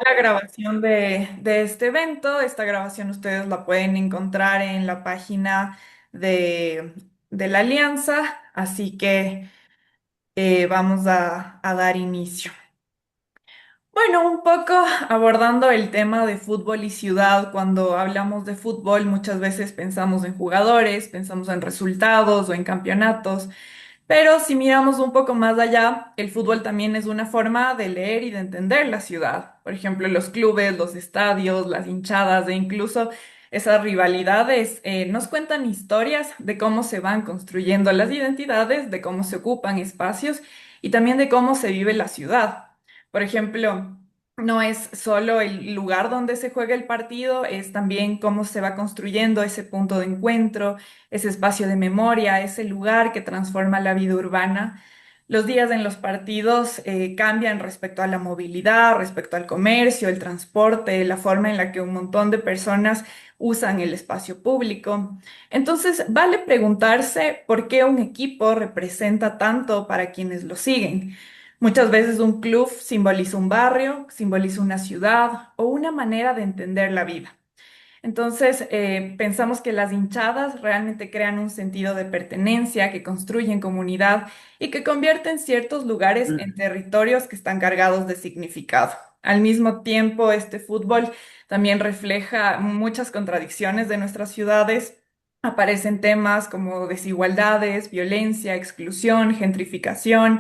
La grabación de este evento. Esta grabación ustedes la pueden encontrar en la página de, de la Alianza, así que vamos a dar inicio. Bueno, un poco abordando el tema de fútbol y ciudad. Cuando hablamos de fútbol, muchas veces pensamos en jugadores, pensamos en resultados o en campeonatos. Pero si miramos un poco más allá, el fútbol también es una forma de leer y de entender la ciudad. Por ejemplo, los clubes, los estadios, las hinchadas e incluso esas rivalidades nos cuentan historias de cómo se van construyendo las identidades, de cómo se ocupan espacios y también de cómo se vive la ciudad. Por ejemplo, no es solo el lugar donde se juega el partido, es también cómo se va construyendo ese punto de encuentro, ese espacio de memoria, ese lugar que transforma la vida urbana. Los días en los partidos cambian respecto a la movilidad, respecto al comercio, el transporte, la forma en la que un montón de personas usan el espacio público. Entonces, vale preguntarse por qué un equipo representa tanto para quienes lo siguen. Muchas veces un club simboliza un barrio, simboliza una ciudad o una manera de entender la vida. Entonces, pensamos que las hinchadas realmente crean un sentido de pertenencia, que construyen comunidad y que convierten ciertos lugares en territorios que están cargados de significado. Al mismo tiempo, este fútbol también refleja muchas contradicciones de nuestras ciudades. Aparecen temas como desigualdades, violencia, exclusión, gentrificación,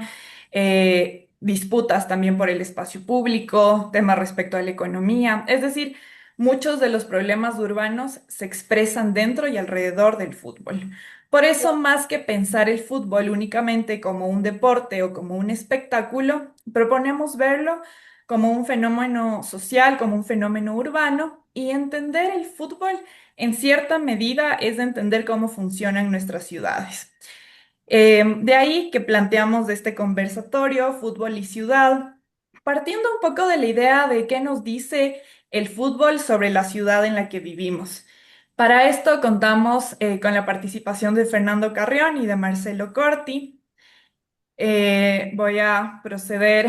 disputas también por el espacio público, temas respecto a la economía. Es decir, muchos de los problemas urbanos se expresan dentro y alrededor del fútbol. Por eso, más que pensar el fútbol únicamente como un deporte o como un espectáculo, proponemos verlo como un fenómeno social, como un fenómeno urbano, y entender el fútbol en cierta medida es entender cómo funcionan nuestras ciudades. De ahí que planteamos de este conversatorio, fútbol y ciudad, partiendo un poco de la idea de qué nos dice el fútbol sobre la ciudad en la que vivimos. Para esto contamos con la participación de Fernando Carrión y de Marcelo Corti. Voy a proceder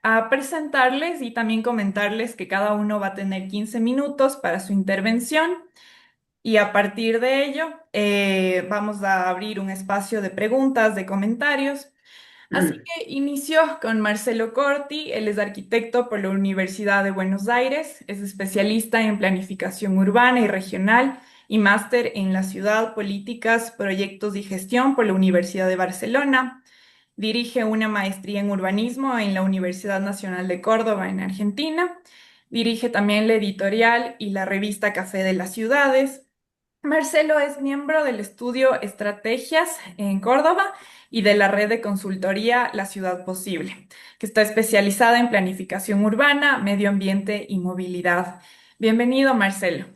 a presentarles y también comentarles que cada uno va a tener 15 minutos para su intervención. Y a partir de ello, vamos a abrir un espacio de preguntas, de comentarios. Así que inicio con Marcelo Corti. Él es arquitecto por la Universidad de Buenos Aires, es especialista en planificación urbana y regional y máster en la ciudad, políticas, proyectos y gestión por la Universidad de Barcelona. Dirige una maestría en urbanismo en la Universidad Nacional de Córdoba, en Argentina. Dirige también la editorial y la revista Café de las Ciudades. Marcelo es miembro del estudio Estrategias en Córdoba y de la red de consultoría La Ciudad Posible, que está especializada en planificación urbana, medio ambiente y movilidad. Bienvenido, Marcelo.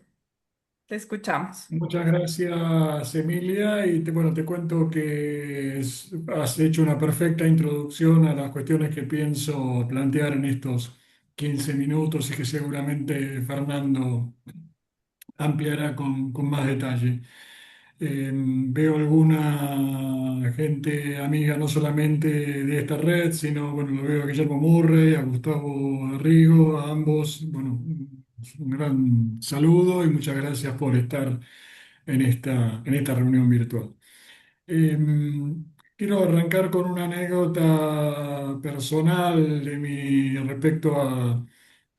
Te escuchamos. Muchas gracias, Emilia. Y bueno, te cuento que has hecho una perfecta introducción a las cuestiones que pienso plantear en estos 15 minutos y que seguramente Fernando ampliará con más detalle. Veo alguna gente amiga no solamente de esta red, sino, bueno, lo veo a Guillermo Murray, a Gustavo Arrigo, a ambos, bueno, un gran saludo y muchas gracias por estar en esta reunión virtual. Quiero arrancar con una anécdota personal respecto a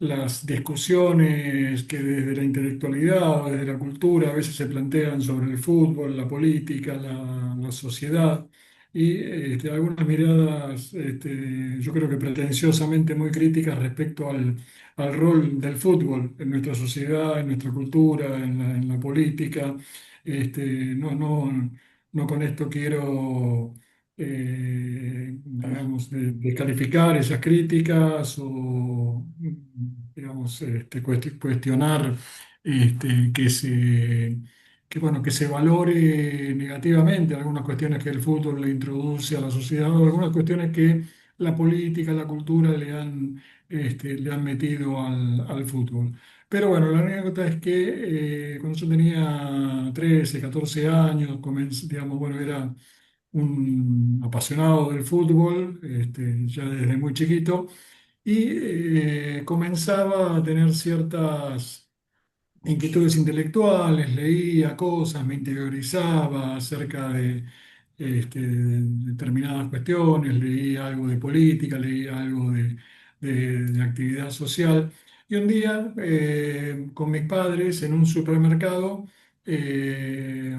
las discusiones que desde la intelectualidad o desde la cultura a veces se plantean sobre el fútbol, la política, la sociedad y algunas miradas, yo creo que pretenciosamente muy críticas respecto al rol del fútbol en nuestra sociedad, en nuestra cultura, en la política. No con esto quiero, digamos, descalificar esas críticas o, digamos, cuestionar que bueno, que se valore negativamente algunas cuestiones que el fútbol le introduce a la sociedad o algunas cuestiones que la política, la cultura le han metido al fútbol. Pero bueno, la anécdota es que cuando yo tenía 13 14 años, digamos, bueno, era un apasionado del fútbol, ya desde muy chiquito, y comenzaba a tener ciertas inquietudes intelectuales, leía cosas, me interiorizaba acerca de, de determinadas cuestiones, leía algo de política, leía algo de actividad social. Y un día, con mis padres en un supermercado,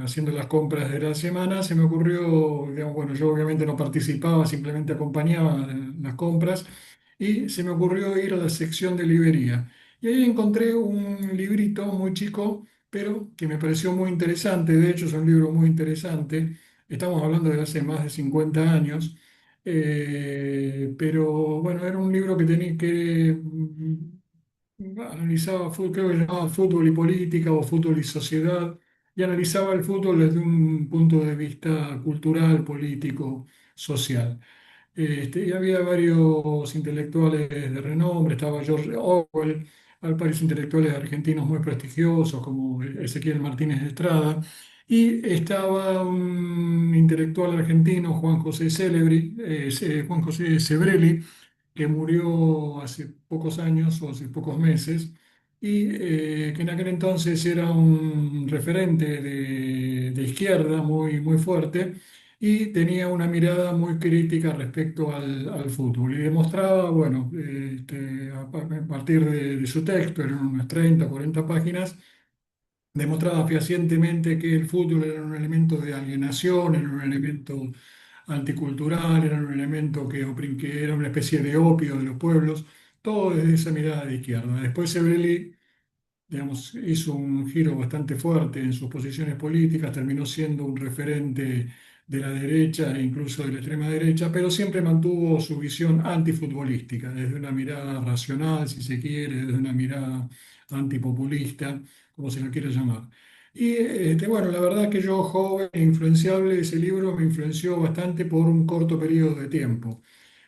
haciendo las compras de la semana, se me ocurrió, digamos, bueno, yo obviamente no participaba, simplemente acompañaba las compras, y se me ocurrió ir a la sección de librería. Y ahí encontré un librito muy chico, pero que me pareció muy interesante. De hecho, es un libro muy interesante. Estamos hablando de hace más de 50 años. Pero bueno, era un libro que tenía que analizaba fútbol, creo que se llamaba Fútbol y Política o Fútbol y Sociedad, y analizaba el fútbol desde un punto de vista cultural, político, social. Y había varios intelectuales de renombre, estaba George Orwell, hay varios intelectuales argentinos muy prestigiosos como Ezequiel Martínez de Estrada, y estaba un intelectual argentino, Juan José Célebri, Juan José Sebrelli, que murió hace pocos años o hace pocos meses, y que en aquel entonces era un referente de izquierda muy, muy fuerte y tenía una mirada muy crítica respecto al fútbol. Y demostraba, bueno, a partir de su texto, eran unas 30 40 páginas, demostraba fehacientemente que el fútbol era un elemento de alienación, era un elemento anticultural, era un elemento que era una especie de opio de los pueblos, todo desde esa mirada de izquierda. Después Sebrelli, digamos, hizo un giro bastante fuerte en sus posiciones políticas, terminó siendo un referente de la derecha e incluso de la extrema derecha, pero siempre mantuvo su visión antifutbolística, desde una mirada racional, si se quiere, desde una mirada antipopulista, como se lo quiera llamar. Y bueno, la verdad que yo, joven e influenciable, ese libro me influenció bastante por un corto periodo de tiempo.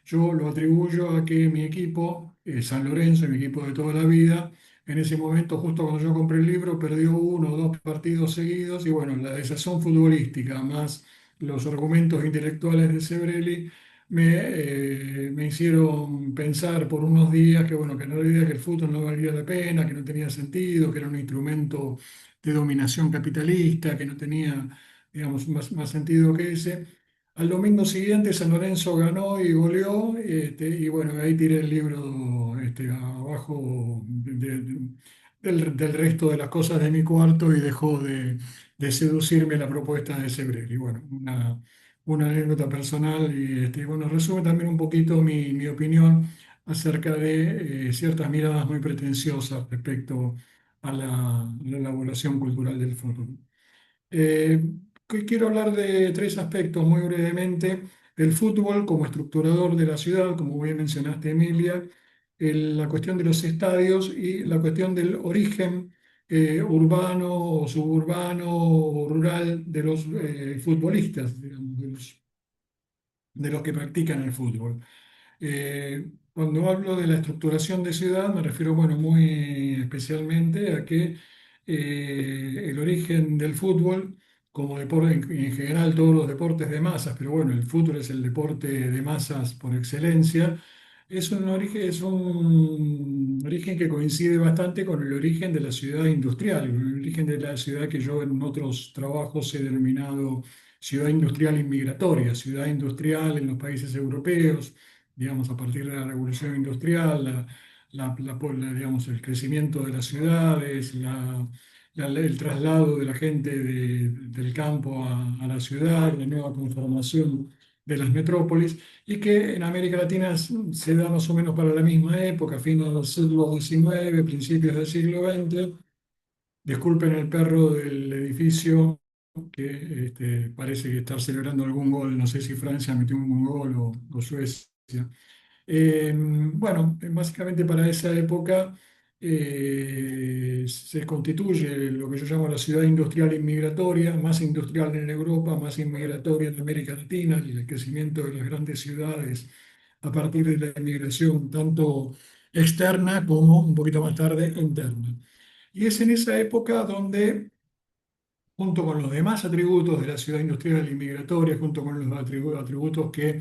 Yo lo atribuyo a que mi equipo, San Lorenzo, mi equipo de toda la vida, en ese momento, justo cuando yo compré el libro, perdió uno o dos partidos seguidos y bueno, la desazón futbolística más los argumentos intelectuales de Sebrelli me hicieron pensar por unos días que bueno, que en realidad que el fútbol no valía la pena, que no tenía sentido, que era un instrumento de dominación capitalista, que no tenía, digamos, más sentido que ese. Al domingo siguiente San Lorenzo ganó y goleó, y bueno, ahí tiré el libro abajo del resto de las cosas de mi cuarto y dejó de seducirme la propuesta de Sebrelli. Bueno, una anécdota personal y bueno, resume también un poquito mi opinión acerca de ciertas miradas muy pretenciosas respecto a la elaboración cultural del fútbol. Eh, Quiero hablar de tres aspectos muy brevemente. El fútbol como estructurador de la ciudad, como bien mencionaste, Emilia, la cuestión de los estadios y la cuestión del origen urbano o suburbano o rural de los futbolistas, digamos, de los que practican el fútbol. Cuando hablo de la estructuración de ciudad, me refiero, bueno, muy especialmente a que el origen del fútbol, como deporte, en general todos los deportes de masas, pero bueno, el fútbol es el deporte de masas por excelencia, es un origen que coincide bastante con el origen de la ciudad industrial, el origen de la ciudad que yo en otros trabajos he denominado ciudad industrial inmigratoria, ciudad industrial en los países europeos, digamos, a partir de la revolución industrial, digamos, el crecimiento de las ciudades, el traslado de la gente del campo a la ciudad, la nueva conformación de las metrópolis, y que en América Latina se da más o menos para la misma época, fines del siglo XIX, principios del siglo XX. Disculpen el perro del edificio que parece que está celebrando algún gol, no sé si Francia metió un gol o Suecia. Bueno, básicamente para esa época se constituye lo que yo llamo la ciudad industrial inmigratoria, más industrial en Europa, más inmigratoria en América Latina, y el crecimiento de las grandes ciudades a partir de la inmigración, tanto externa como un poquito más tarde interna. Y es en esa época donde, junto con los demás atributos de la ciudad industrial inmigratoria, junto con los atributos que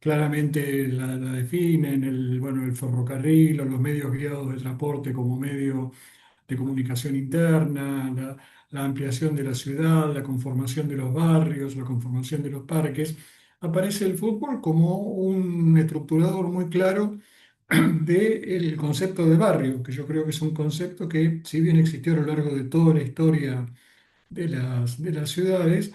claramente la definen, bueno, el ferrocarril o los medios guiados de transporte como medio de comunicación interna, la ampliación de la ciudad, la conformación de los barrios, la conformación de los parques, aparece el fútbol como un estructurador muy claro del concepto de barrio, que yo creo que es un concepto que, si bien existió a lo largo de toda la historia de las ciudades,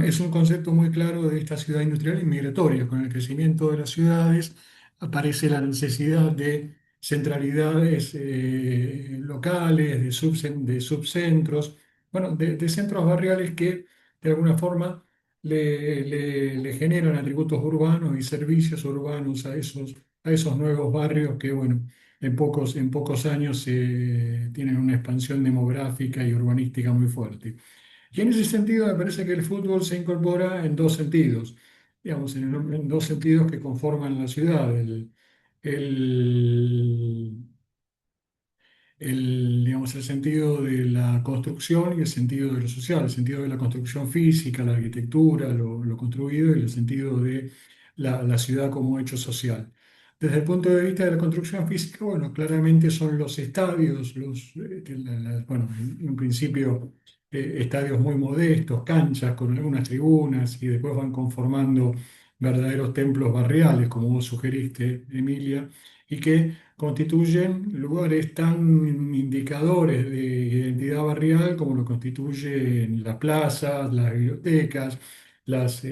es un concepto muy claro de esta ciudad industrial y migratoria. Con el crecimiento de las ciudades aparece la necesidad de centralidades locales, de subcentros, bueno, de centros barriales que de alguna forma le generan atributos urbanos y servicios urbanos a esos nuevos barrios que, bueno, en pocos años tienen una expansión demográfica y urbanística muy fuerte. Y en ese sentido me parece que el fútbol se incorpora en dos sentidos, digamos, en dos sentidos que conforman la ciudad. El, digamos, el sentido de la construcción y el sentido de lo social, el sentido de la construcción física, la arquitectura, lo construido y el sentido de la ciudad como hecho social. Desde el punto de vista de la construcción física, bueno, claramente son los estadios, bueno, en un principio estadios muy modestos, canchas con algunas tribunas y después van conformando verdaderos templos barriales, como vos sugeriste, Emilia, y que constituyen lugares tan indicadores de identidad barrial como lo constituyen las plazas, las bibliotecas, las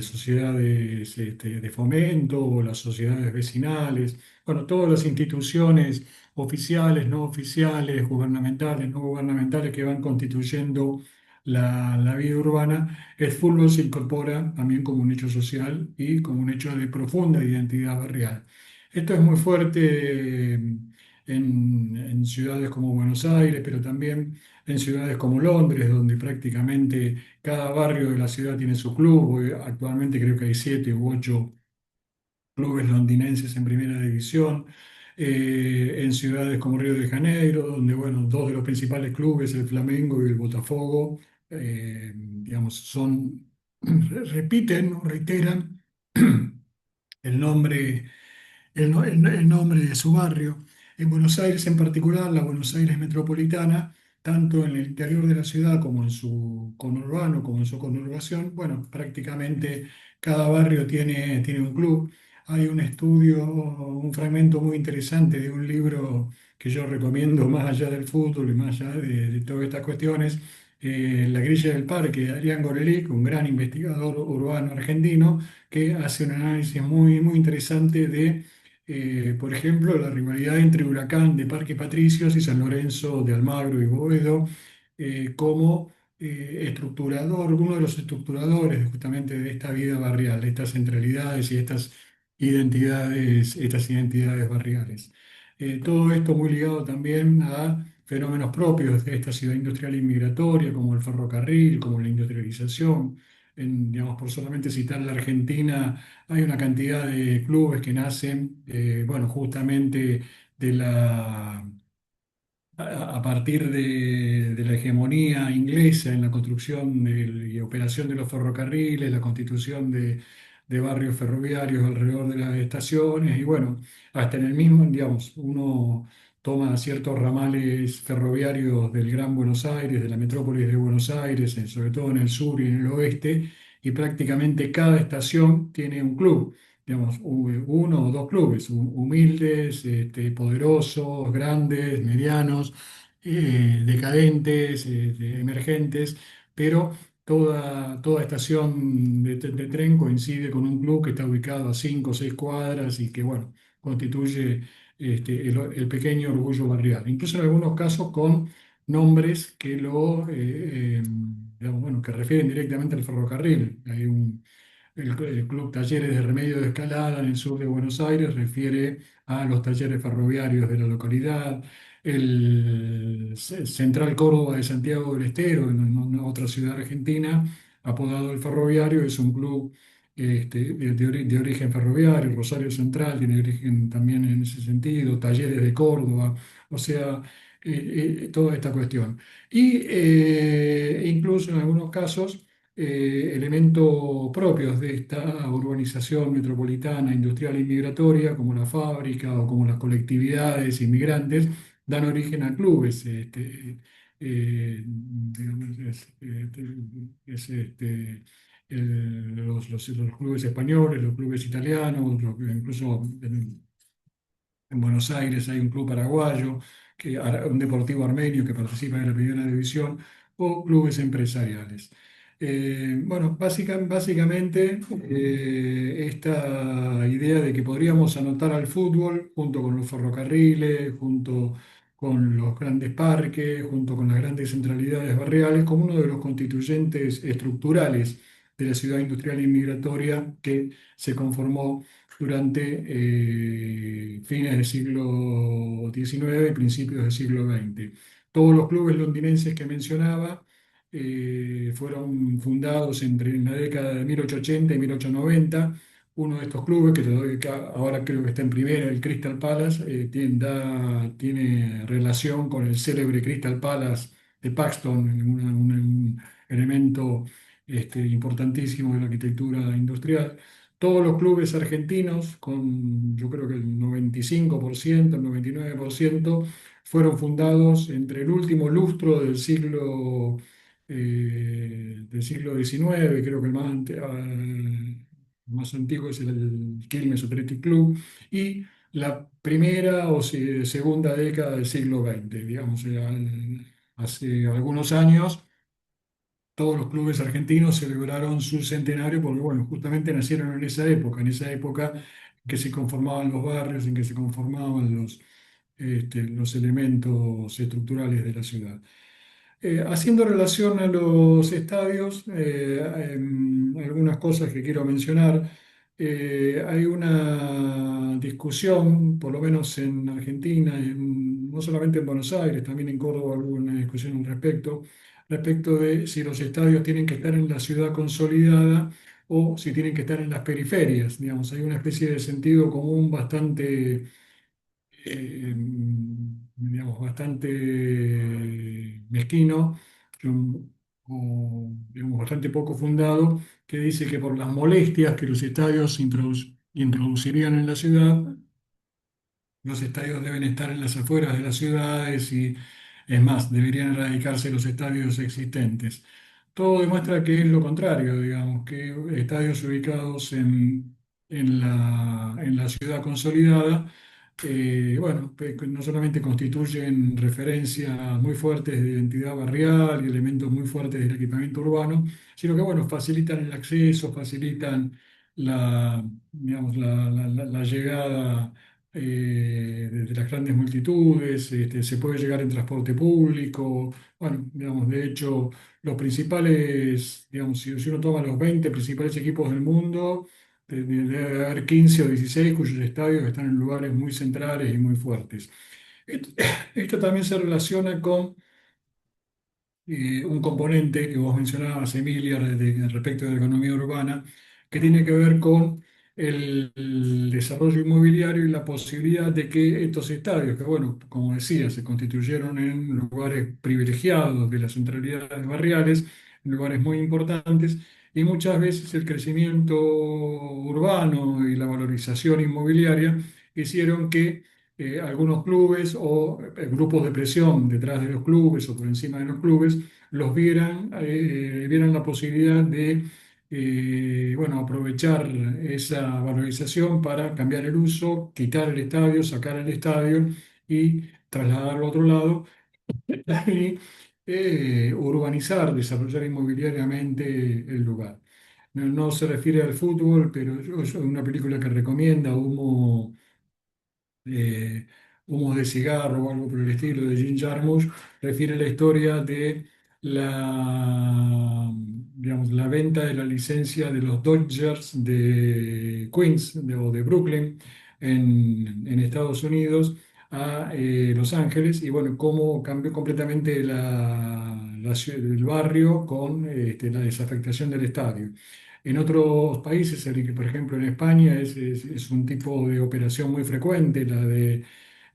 sociedades de fomento o las sociedades vecinales, bueno, todas las instituciones oficiales, no oficiales, gubernamentales, no gubernamentales que van constituyendo la vida urbana. El fútbol se incorpora también como un hecho social y como un hecho de profunda identidad barrial. Esto es muy fuerte en ciudades como Buenos Aires, pero también en ciudades como Londres, donde prácticamente cada barrio de la ciudad tiene su club. Hoy, actualmente creo que hay 7 u 8 clubes londinenses en primera división. En ciudades como Río de Janeiro, donde, bueno, dos de los principales clubes, el Flamengo y el Botafogo, digamos, repiten o reiteran el nombre el nombre de su barrio. En Buenos Aires en particular, la Buenos Aires metropolitana, tanto en el interior de la ciudad como en su conurbano, como en su conurbación, bueno, prácticamente cada barrio tiene un club. Hay un estudio, un fragmento muy interesante de un libro que yo recomiendo más allá del fútbol y más allá de todas estas cuestiones, La grilla del parque, de Adrián Gorelick, un gran investigador urbano argentino, que hace un análisis muy interesante de por ejemplo, la rivalidad entre Huracán de Parque Patricios y San Lorenzo de Almagro y Boedo, como estructurador, uno de los estructuradores justamente de esta vida barrial, de estas centralidades y estas identidades barriales. Todo esto muy ligado también a fenómenos propios de esta ciudad industrial inmigratoria, como el ferrocarril, como la industrialización. Digamos, por solamente citar la Argentina, hay una cantidad de clubes que nacen, bueno, justamente de a partir de la hegemonía inglesa en la construcción y operación de los ferrocarriles, la constitución de barrios ferroviarios alrededor de las estaciones, y bueno, hasta en el mismo, digamos, uno toma ciertos ramales ferroviarios del Gran Buenos Aires, de la metrópolis de Buenos Aires, sobre todo en el sur y en el oeste, y prácticamente cada estación tiene un club, digamos, uno o dos clubes, humildes, poderosos, grandes, medianos, decadentes, emergentes, pero toda estación de tren coincide con un club que está ubicado a 5 o 6 cuadras y que, bueno, constituye el pequeño orgullo barrial. Incluso en algunos casos con nombres digamos, bueno, que refieren directamente al ferrocarril. Hay el Club Talleres de Remedio de Escalada en el sur de Buenos Aires refiere a los talleres ferroviarios de la localidad. El Central Córdoba de Santiago del Estero, en una otra ciudad argentina, apodado El Ferroviario, es un club de origen ferroviario. Rosario Central tiene origen también en ese sentido. Talleres de Córdoba, o sea, toda esta cuestión. Y incluso en algunos casos elementos propios de esta urbanización metropolitana, industrial e migratoria, como la fábrica o como las colectividades inmigrantes, dan origen a clubes. Digamos, los clubes españoles, los clubes italianos, incluso en Buenos Aires hay un club paraguayo, un deportivo armenio que participa en la primera división, o clubes empresariales. Bueno, básicamente esta idea de que podríamos anotar al fútbol junto con los ferrocarriles, junto con los grandes parques, junto con las grandes centralidades barriales, como uno de los constituyentes estructurales de la ciudad industrial y migratoria que se conformó durante fines del siglo XIX y principios del siglo XX. Todos los clubes londinenses que mencionaba fueron fundados en la década de 1880 y 1890. Uno de estos clubes, que ahora creo que está en primera, el Crystal Palace, tiene relación con el célebre Crystal Palace de Paxton, un elemento importantísimo de la arquitectura industrial. Todos los clubes argentinos, con yo creo que el 95%, el 99%, fueron fundados entre el último lustro del siglo XIX, creo que más antiguo es el Quilmes Athletic Club, y la primera o segunda década del siglo XX, digamos, hace algunos años todos los clubes argentinos celebraron su centenario porque, bueno, justamente nacieron en esa época en que se conformaban los barrios, en que se conformaban los elementos estructurales de la ciudad. Haciendo relación a los estadios, algunas cosas que quiero mencionar. Hay una discusión, por lo menos en Argentina, no solamente en Buenos Aires, también en Córdoba hubo una discusión respecto de si los estadios tienen que estar en la ciudad consolidada o si tienen que estar en las periferias. Digamos, hay una especie de sentido común digamos, bastante mezquino, digamos, bastante poco fundado, que dice que por las molestias que los estadios introducirían en la ciudad, los estadios deben estar en las afueras de las ciudades y, es más, deberían erradicarse los estadios existentes. Todo demuestra que es lo contrario, digamos, que estadios ubicados en la ciudad consolidada, bueno, no solamente constituyen referencias muy fuertes de identidad barrial y elementos muy fuertes del equipamiento urbano, sino que, bueno, facilitan el acceso, facilitan la, digamos, la llegada de las grandes multitudes, se puede llegar en transporte público, bueno, digamos, de hecho, los principales, digamos, si uno toma los 20 principales equipos del mundo, debe haber 15 o 16 cuyos estadios están en lugares muy centrales y muy fuertes. Esto, esto también se relaciona con un componente que vos mencionabas, Emilia, respecto de la economía urbana, que tiene que ver con el desarrollo inmobiliario y la posibilidad de que estos estadios, que bueno, como decía, se constituyeron en lugares privilegiados de las centralidades barriales, en lugares muy importantes, y muchas veces el crecimiento urbano y la valorización inmobiliaria hicieron que algunos clubes o grupos de presión detrás de los clubes o por encima de los clubes vieran la posibilidad de bueno, aprovechar esa valorización para cambiar el uso, quitar el estadio, sacar el estadio y trasladarlo a otro lado y urbanizar, desarrollar inmobiliariamente el lugar. No se refiere al fútbol, pero es una película que recomienda eh, humos de cigarro o algo por el estilo de Jim Jarmusch, refiere la historia de digamos, la venta de la licencia de los Dodgers de Queens o de Brooklyn en Estados Unidos a Los Ángeles y bueno, cómo cambió completamente el barrio con la desafectación del estadio. En otros países, por ejemplo en España, es un tipo de operación muy frecuente, la de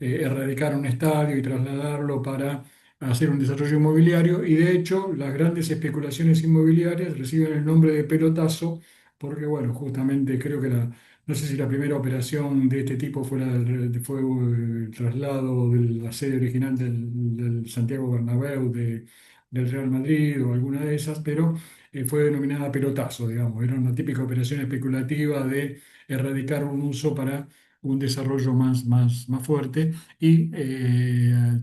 erradicar un estadio y trasladarlo para a hacer un desarrollo inmobiliario y de hecho las grandes especulaciones inmobiliarias reciben el nombre de pelotazo porque, bueno, justamente creo que no sé si la primera operación de este tipo fue el traslado de la sede original del Santiago Bernabéu del Real Madrid o alguna de esas, pero fue denominada pelotazo, digamos. Era una típica operación especulativa de erradicar un uso para un desarrollo más fuerte y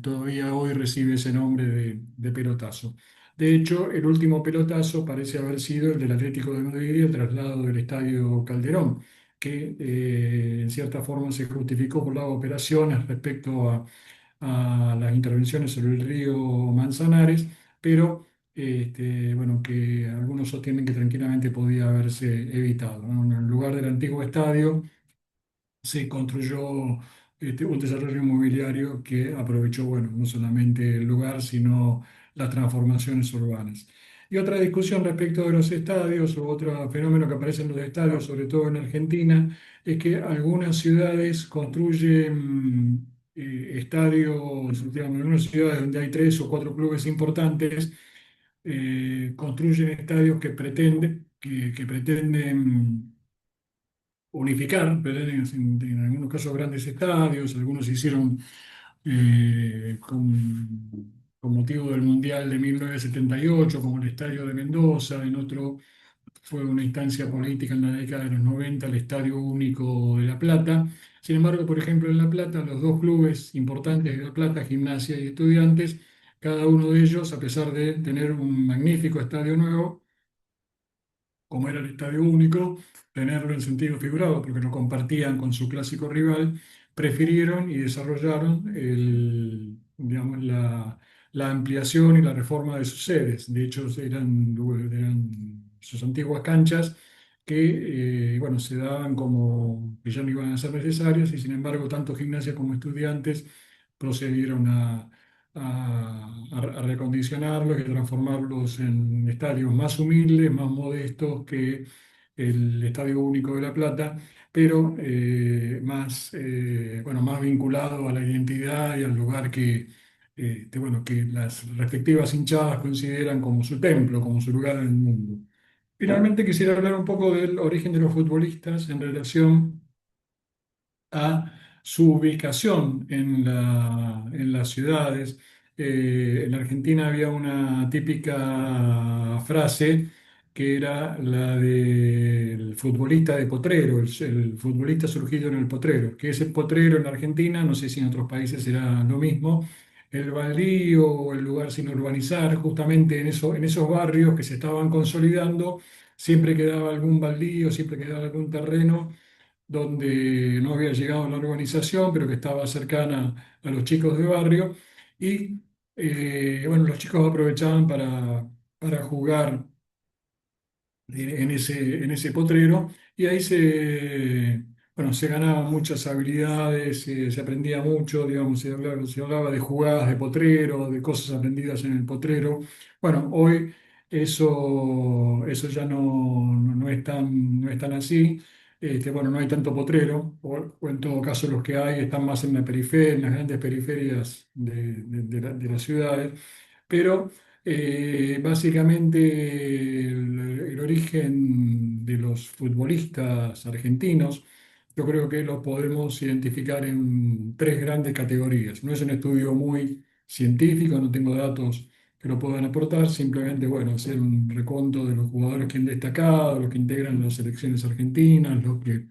todavía hoy recibe ese nombre de pelotazo. De hecho, el último pelotazo parece haber sido el del Atlético de Madrid y el traslado del Estadio Calderón, que en cierta forma se justificó por las operaciones respecto a las intervenciones sobre el río Manzanares, pero bueno, que algunos sostienen que tranquilamente podía haberse evitado, ¿no? En el lugar del antiguo estadio se construyó un desarrollo inmobiliario que aprovechó, bueno, no solamente el lugar, sino las transformaciones urbanas. Y otra discusión respecto de los estadios, o otro fenómeno que aparece en los estadios, sobre todo en Argentina, es que algunas ciudades construyen estadios, digamos, en algunas ciudades donde hay tres o cuatro clubes importantes, construyen estadios que pretenden unificar, pretenden en algunos casos grandes estadios, algunos se hicieron con motivo del Mundial de 1978, como el Estadio de Mendoza, en otro fue una instancia política en la década de los 90, el Estadio Único de La Plata. Sin embargo, por ejemplo, en La Plata, los dos clubes importantes de La Plata, Gimnasia y Estudiantes, cada uno de ellos, a pesar de tener un magnífico estadio nuevo, como era el Estadio Único, tenerlo en sentido figurado, porque lo compartían con su clásico rival, prefirieron y desarrollaron digamos, la ampliación y la reforma de sus sedes. De hecho, eran sus antiguas canchas que bueno, se daban como que ya no iban a ser necesarias y sin embargo tanto Gimnasia como Estudiantes procedieron a recondicionarlos y a transformarlos en estadios más humildes, más modestos que el Estadio Único de La Plata, pero bueno, más vinculado a la identidad y al lugar bueno, que las respectivas hinchadas consideran como su templo, como su lugar en el mundo. Finalmente quisiera hablar un poco del origen de los futbolistas en relación a su ubicación en las ciudades. En Argentina había una típica frase que era la del futbolista de potrero, el futbolista surgido en el potrero, que ese potrero en Argentina, no sé si en otros países será lo mismo, el baldío o el lugar sin urbanizar, justamente en esos barrios que se estaban consolidando, siempre quedaba algún baldío, siempre quedaba algún terreno donde no había llegado la urbanización, pero que estaba cercana a los chicos de barrio. Y bueno, los chicos aprovechaban para jugar en ese potrero y ahí bueno, se ganaban muchas habilidades, se aprendía mucho, digamos, se hablaba de jugadas de potrero, de cosas aprendidas en el potrero. Bueno, hoy eso ya no es tan así. Bueno, no hay tanto potrero, o en todo caso los que hay están más en la periferia, en las grandes periferias de las ciudades, pero básicamente el origen de los futbolistas argentinos, yo creo que lo podemos identificar en tres grandes categorías. No es un estudio muy científico, no tengo datos que lo puedan aportar, simplemente, bueno, hacer un recuento de los jugadores que han destacado, los que integran las selecciones argentinas, los que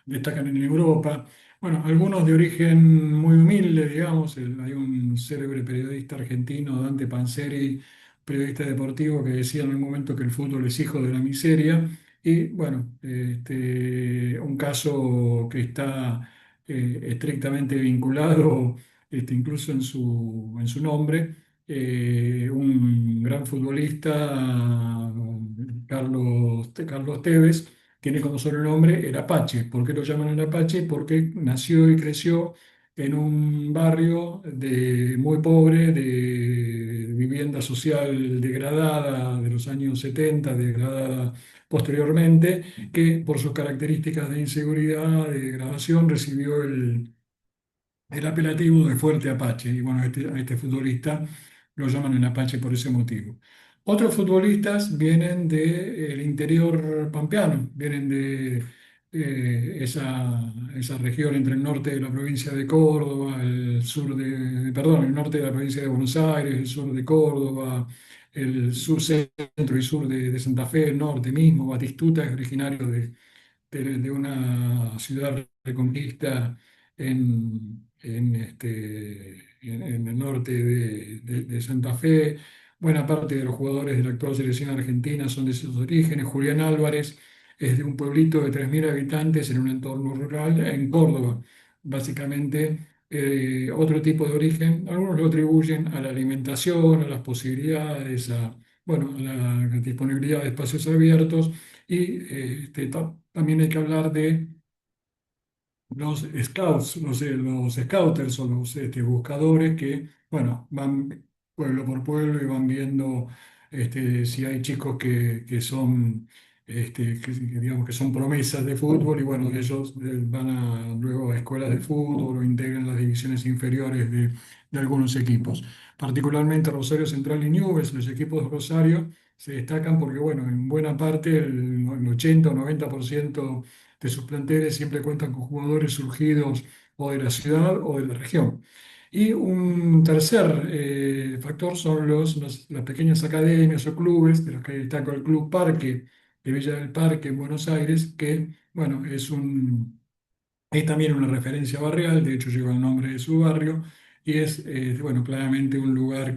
destacan en Europa. Bueno, algunos de origen muy humilde, digamos. Hay un célebre periodista argentino, Dante Panzeri, periodista deportivo, que decía en algún momento que el fútbol es hijo de la miseria. Y bueno, un caso que está estrictamente vinculado, incluso en su nombre, un gran futbolista, Carlos Tevez tiene como sobrenombre el Apache. ¿Por qué lo llaman el Apache? Porque nació y creció en un barrio muy pobre, de vivienda social degradada de los años 70, degradada posteriormente, que por sus características de inseguridad, de degradación, recibió el apelativo de Fuerte Apache. Y bueno, a este futbolista lo llaman el Apache por ese motivo. Otros futbolistas vienen del interior pampeano, vienen de esa región entre el norte de la provincia de Córdoba, el sur perdón, el norte de la provincia de Buenos Aires, el sur de Córdoba, el sur, centro y sur de Santa Fe, el norte mismo. Batistuta es originario de una ciudad reconquista en el norte de Santa Fe. Buena parte de los jugadores de la actual selección argentina son de esos orígenes. Julián Álvarez es de un pueblito de 3.000 habitantes en un entorno rural en Córdoba. Básicamente, otro tipo de origen. Algunos lo atribuyen a la alimentación, a las posibilidades, bueno, a la disponibilidad de espacios abiertos y también hay que hablar de los scouts, los scouters o los buscadores que, bueno, van pueblo por pueblo y van viendo si hay chicos que son, digamos, que son promesas de fútbol y bueno, ellos van luego a escuelas de fútbol o integran las divisiones inferiores de algunos equipos. Particularmente Rosario Central y Newell's, los equipos de Rosario se destacan porque, bueno, en buena parte, el 80 o 90% de sus planteles siempre cuentan con jugadores surgidos o de la ciudad o de la región. Y un tercer factor son las pequeñas academias o clubes, de los que destaca el Club Parque de Villa del Parque en Buenos Aires, que, bueno, es también una referencia barrial, de hecho lleva el nombre de su barrio, y es, bueno, claramente un lugar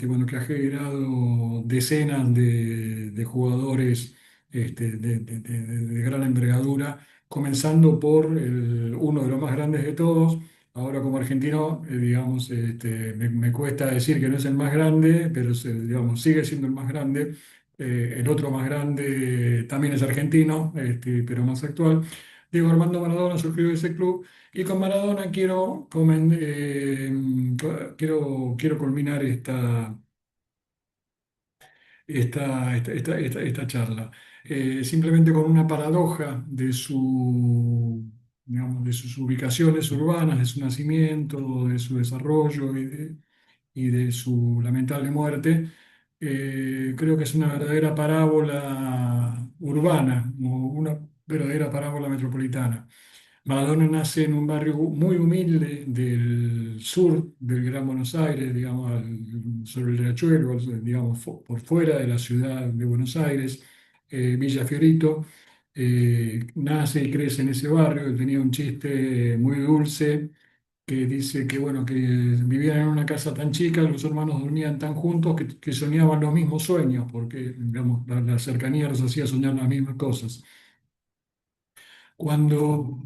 bueno, que ha generado decenas de jugadores de gran envergadura, comenzando por uno de los más grandes de todos. Ahora como argentino, digamos, me cuesta decir que no es el más grande, pero digamos, sigue siendo el más grande. El otro más grande también es argentino, pero más actual. Diego Armando Maradona surgió de ese club y con Maradona quiero culminar esta charla. Simplemente con una paradoja digamos, de sus ubicaciones urbanas, de su nacimiento, de su desarrollo y de su lamentable muerte. Creo que es una verdadera parábola urbana, o una verdadera parábola metropolitana. Maradona nace en un barrio muy humilde del sur del Gran Buenos Aires, digamos, sobre el riachuelo, digamos, por fuera de la ciudad de Buenos Aires, Villa Fiorito. Nace y crece en ese barrio. Él tenía un chiste muy dulce que dice que, bueno, que vivían en una casa tan chica, los hermanos dormían tan juntos que soñaban los mismos sueños, porque, digamos, la cercanía los hacía soñar las mismas cosas. Cuando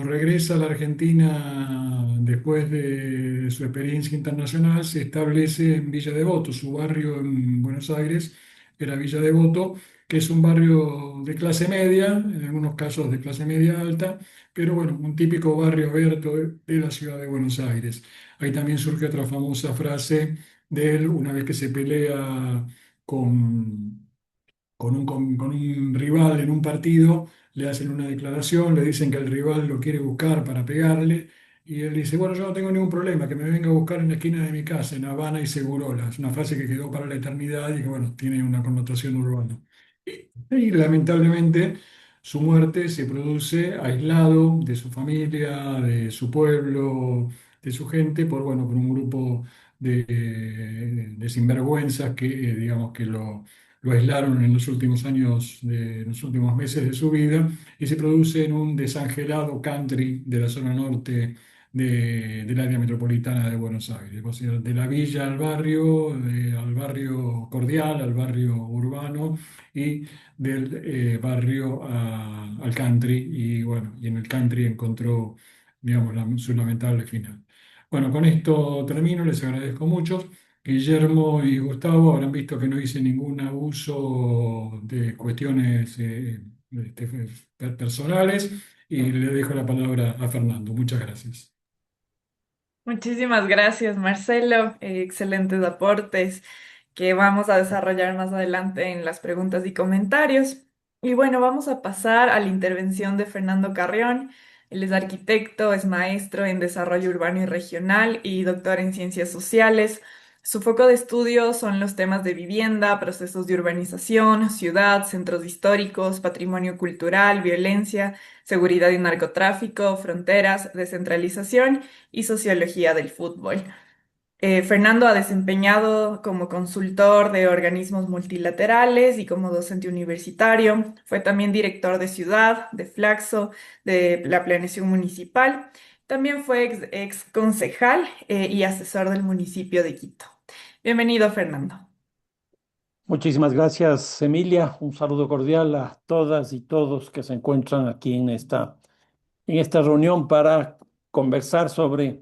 regresa a la Argentina después de su experiencia internacional, se establece en Villa Devoto. Su barrio en Buenos Aires era Villa Devoto, que es un barrio de clase media, en algunos casos de clase media alta, pero bueno, un típico barrio abierto de la ciudad de Buenos Aires. Ahí también surge otra famosa frase de él, una vez que se pelea con con un rival en un partido, le hacen una declaración, le dicen que el rival lo quiere buscar para pegarle, y él dice, bueno, yo no tengo ningún problema, que me venga a buscar en la esquina de mi casa, en Habana y Segurola. Es una frase que quedó para la eternidad y que, bueno, tiene una connotación urbana. Y lamentablemente su muerte se produce aislado de su familia, de su pueblo, de su gente, por un grupo de sinvergüenzas que, digamos, que lo aislaron en los últimos años, en los últimos meses de su vida, y se produce en un desangelado country de la zona norte del área metropolitana de Buenos Aires, o sea, de la villa al barrio, al barrio cordial, al barrio urbano y del barrio al country, y bueno, y en el country encontró, digamos, su lamentable final. Bueno, con esto termino, les agradezco mucho. Guillermo y Gustavo habrán visto que no hice ningún abuso de cuestiones personales y le dejo la palabra a Fernando. Muchas gracias. Muchísimas gracias, Marcelo. Excelentes aportes que vamos a desarrollar más adelante en las preguntas y comentarios. Y bueno, vamos a pasar a la intervención de Fernando Carrión. Él es arquitecto, es maestro en desarrollo urbano y regional y doctor en ciencias sociales. Su foco de estudio son los temas de vivienda, procesos de urbanización, ciudad, centros históricos, patrimonio cultural, violencia, seguridad y narcotráfico, fronteras, descentralización y sociología del fútbol. Fernando ha desempeñado como consultor de organismos multilaterales y como docente universitario. Fue también director de ciudad, de Flaxo, de la planeación municipal. También fue ex concejal y asesor del municipio de Quito. Bienvenido, Fernando. Muchísimas gracias, Emilia. Un saludo cordial a todas y todos que se encuentran aquí en esta reunión para conversar sobre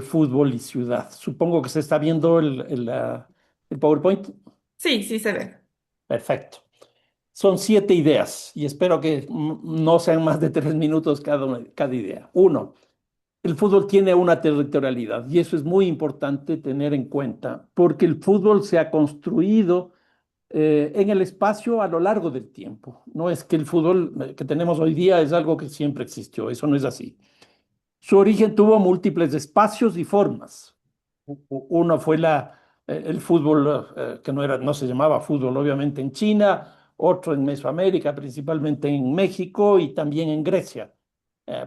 fútbol y ciudad. Supongo que se está viendo el PowerPoint. Sí, sí se ve. Perfecto. Son 7 ideas y espero que no sean más de 3 minutos cada idea. Uno, el fútbol tiene una territorialidad y eso es muy importante tener en cuenta porque el fútbol se ha construido en el espacio a lo largo del tiempo. No es que el fútbol que tenemos hoy día es algo que siempre existió, eso no es así. Su origen tuvo múltiples espacios y formas. Uno fue el fútbol que no se llamaba fútbol, obviamente, en China, otro en Mesoamérica, principalmente en México y también en Grecia.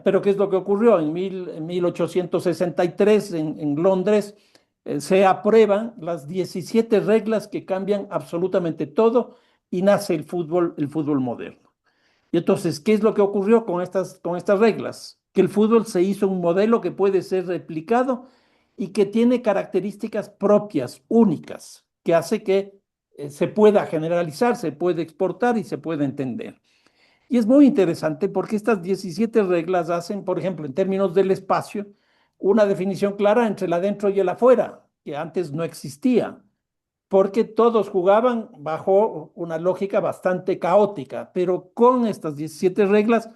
Pero ¿qué es lo que ocurrió? En 1863, en Londres, se aprueban las 17 reglas que cambian absolutamente todo y nace el fútbol moderno. Y entonces, ¿qué es lo que ocurrió con estas reglas? Que el fútbol se hizo un modelo que puede ser replicado y que tiene características propias, únicas, que hace que se pueda generalizar, se puede exportar y se puede entender. Y es muy interesante porque estas 17 reglas hacen, por ejemplo, en términos del espacio, una definición clara entre el adentro y el afuera, que antes no existía porque todos jugaban bajo una lógica bastante caótica, pero con estas 17 reglas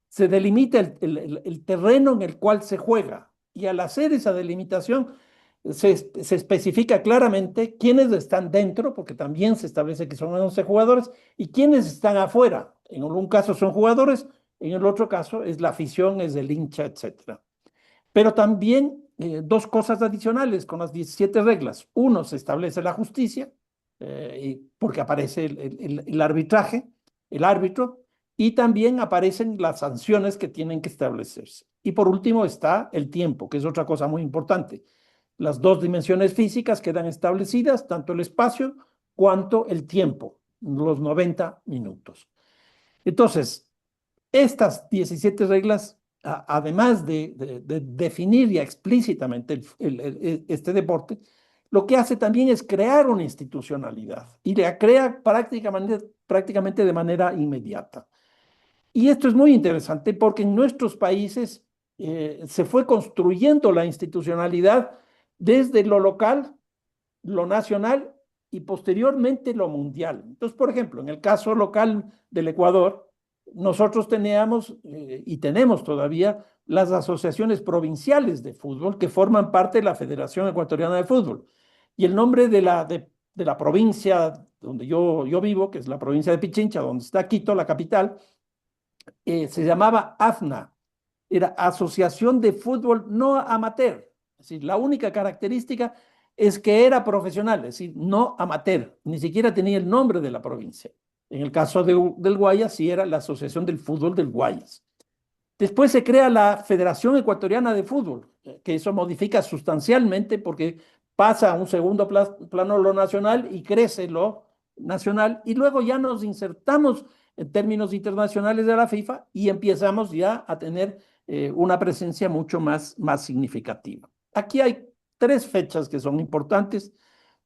se delimita el terreno en el cual se juega. Y al hacer esa delimitación, se especifica claramente quiénes están dentro, porque también se establece que son 11 jugadores, y quiénes están afuera. En un caso son jugadores, en el otro caso es la afición, es el hincha, etcétera. Pero también dos cosas adicionales con las 17 reglas. Uno, se establece la justicia, porque aparece el arbitraje, el árbitro, y también aparecen las sanciones que tienen que establecerse. Y por último está el tiempo, que es otra cosa muy importante. Las dos dimensiones físicas quedan establecidas, tanto el espacio cuanto el tiempo, los 90 minutos. Entonces, estas 17 reglas, además de definir ya explícitamente este deporte, lo que hace también es crear una institucionalidad y la crea prácticamente de manera inmediata. Y esto es muy interesante porque en nuestros países se fue construyendo la institucionalidad desde lo local, lo nacional y posteriormente lo mundial. Entonces, por ejemplo, en el caso local del Ecuador, nosotros teníamos y tenemos todavía las asociaciones provinciales de fútbol que forman parte de la Federación Ecuatoriana de Fútbol. Y el nombre de la provincia donde yo vivo, que es la provincia de Pichincha, donde está Quito, la capital, se llamaba AFNA, era Asociación de Fútbol No Amateur. Es decir, la única característica es que era profesional, es decir, no amateur, ni siquiera tenía el nombre de la provincia. En el caso del Guayas, sí era la Asociación del Fútbol del Guayas. Después se crea la Federación Ecuatoriana de Fútbol, que eso modifica sustancialmente porque pasa a un segundo plano lo nacional y crece lo nacional y luego ya nos insertamos en términos internacionales de la FIFA y empezamos ya a tener una presencia mucho más significativa. Aquí hay 3 fechas que son importantes.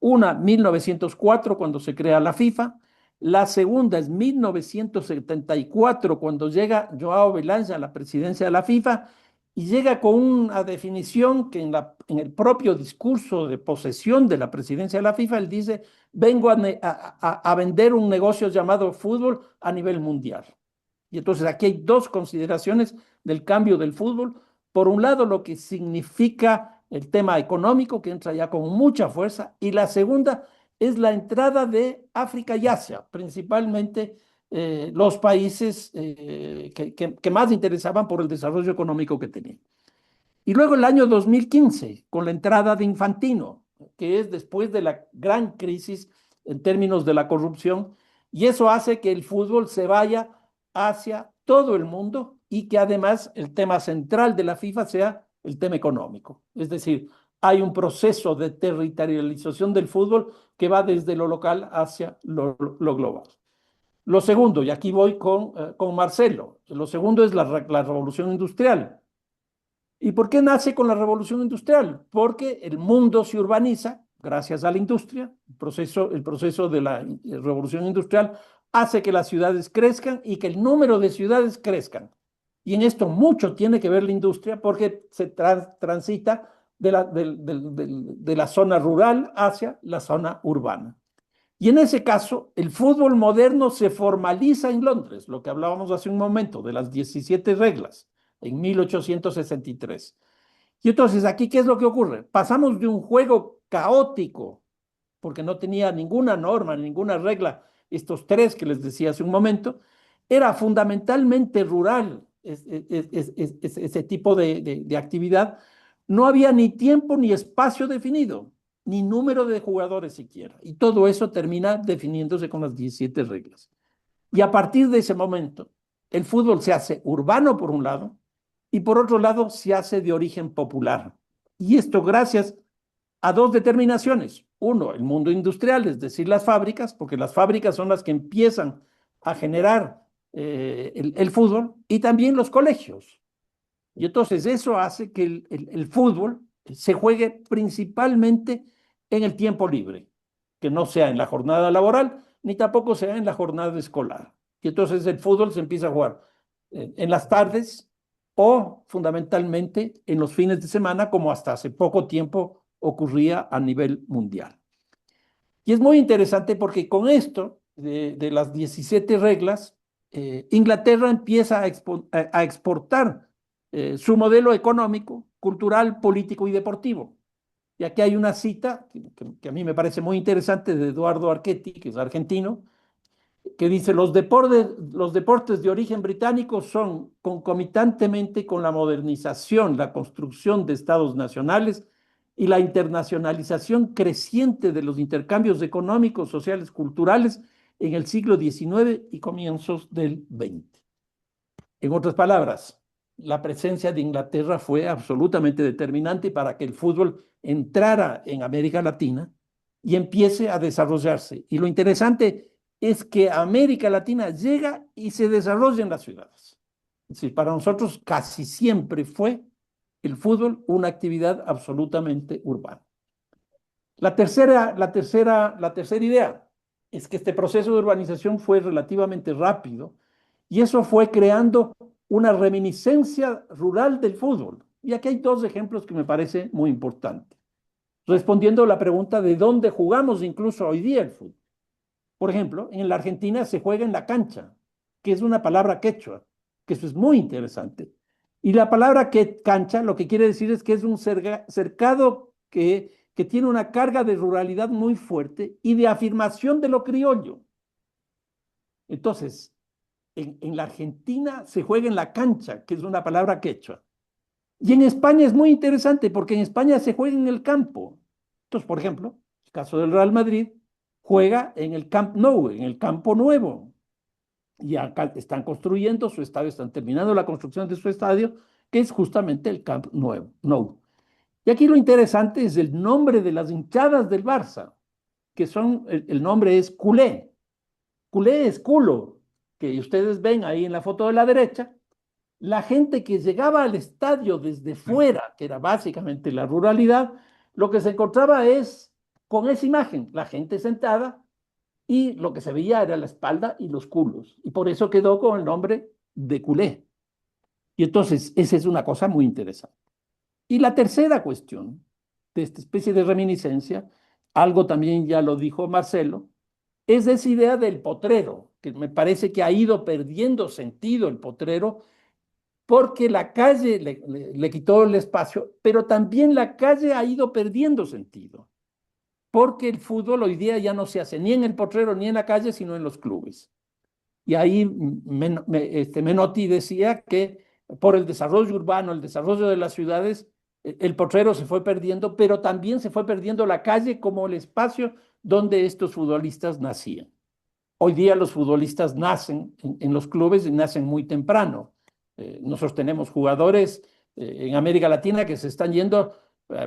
Una, 1904, cuando se crea la FIFA. La segunda es 1974, cuando llega Joao Belange a la presidencia de la FIFA y llega con una definición que en el propio discurso de posesión de la presidencia de la FIFA, él dice, vengo a vender un negocio llamado fútbol a nivel mundial. Y entonces aquí hay dos consideraciones del cambio del fútbol. Por un lado, lo que significa el tema económico, que entra ya con mucha fuerza, y la segunda es la entrada de África y Asia, principalmente los países que más interesaban por el desarrollo económico que tenían. Y luego el año 2015, con la entrada de Infantino, que es después de la gran crisis en términos de la corrupción, y eso hace que el fútbol se vaya hacia todo el mundo y que además el tema central de la FIFA sea el tema económico. Es decir, hay un proceso de territorialización del fútbol que va desde lo local hacia lo global. Lo segundo, y aquí voy con Marcelo, lo segundo es la revolución industrial. ¿Y por qué nace con la revolución industrial? Porque el mundo se urbaniza gracias a la industria. El proceso de la revolución industrial hace que las ciudades crezcan y que el número de ciudades crezcan. Y en esto mucho tiene que ver la industria porque se transita de la zona rural hacia la zona urbana. Y en ese caso, el fútbol moderno se formaliza en Londres, lo que hablábamos hace un momento, de las 17 reglas, en 1863. Y entonces, aquí, ¿qué es lo que ocurre? Pasamos de un juego caótico, porque no tenía ninguna norma, ninguna regla, estos tres que les decía hace un momento, era fundamentalmente rural ese tipo de actividad. No había ni tiempo ni espacio definido, ni número de jugadores siquiera. Y todo eso termina definiéndose con las 17 reglas. Y a partir de ese momento, el fútbol se hace urbano por un lado y por otro lado se hace de origen popular. Y esto gracias a dos determinaciones. Uno, el mundo industrial, es decir, las fábricas, porque las fábricas son las que empiezan a generar el fútbol, y también los colegios. Y entonces eso hace que el fútbol se juegue principalmente en el tiempo libre, que no sea en la jornada laboral, ni tampoco sea en la jornada escolar. Y entonces el fútbol se empieza a jugar en las tardes o fundamentalmente en los fines de semana, como hasta hace poco tiempo ocurría a nivel mundial. Y es muy interesante porque con esto de las 17 reglas, Inglaterra empieza a exportar su modelo económico, cultural, político y deportivo. Y aquí hay una cita que a mí me parece muy interesante de Eduardo Archetti, que es argentino, que dice, los deportes de origen británico son concomitantemente con la modernización, la construcción de estados nacionales y la internacionalización creciente de los intercambios económicos, sociales, culturales en el siglo XIX y comienzos del XX. En otras palabras, la presencia de Inglaterra fue absolutamente determinante para que el fútbol entrara en América Latina y empiece a desarrollarse. Y lo interesante es que América Latina llega y se desarrolla en las ciudades. Es decir, para nosotros casi siempre fue el fútbol una actividad absolutamente urbana. La tercera idea es que este proceso de urbanización fue relativamente rápido y eso fue creando una reminiscencia rural del fútbol. Y aquí hay dos ejemplos que me parece muy importantes. Respondiendo a la pregunta de dónde jugamos incluso hoy día el fútbol. Por ejemplo, en la Argentina se juega en la cancha, que es una palabra quechua, que eso es muy interesante. Y la palabra cancha lo que quiere decir es que es un cercado que tiene una carga de ruralidad muy fuerte y de afirmación de lo criollo. Entonces, en la Argentina se juega en la cancha, que es una palabra quechua. Y en España es muy interesante porque en España se juega en el campo. Entonces, por ejemplo, el caso del Real Madrid juega en el Camp Nou, en el Campo Nuevo. Y acá están construyendo su estadio, están terminando la construcción de su estadio, que es justamente el Camp Nou. Y aquí lo interesante es el nombre de las hinchadas del Barça, que el nombre es culé. Culé es culo, que ustedes ven ahí en la foto de la derecha. La gente que llegaba al estadio desde fuera, que era básicamente la ruralidad, lo que se encontraba es con esa imagen, la gente sentada y lo que se veía era la espalda y los culos. Y por eso quedó con el nombre de culé. Y entonces, esa es una cosa muy interesante. Y la tercera cuestión de esta especie de reminiscencia, algo también ya lo dijo Marcelo, es esa idea del potrero, que me parece que ha ido perdiendo sentido el potrero porque la calle le quitó el espacio, pero también la calle ha ido perdiendo sentido, porque el fútbol hoy día ya no se hace ni en el potrero ni en la calle, sino en los clubes. Y ahí Menotti decía que por el desarrollo urbano, el desarrollo de las ciudades, el potrero se fue perdiendo, pero también se fue perdiendo la calle como el espacio donde estos futbolistas nacían. Hoy día los futbolistas nacen en los clubes y nacen muy temprano. Nosotros tenemos jugadores en América Latina que se están yendo,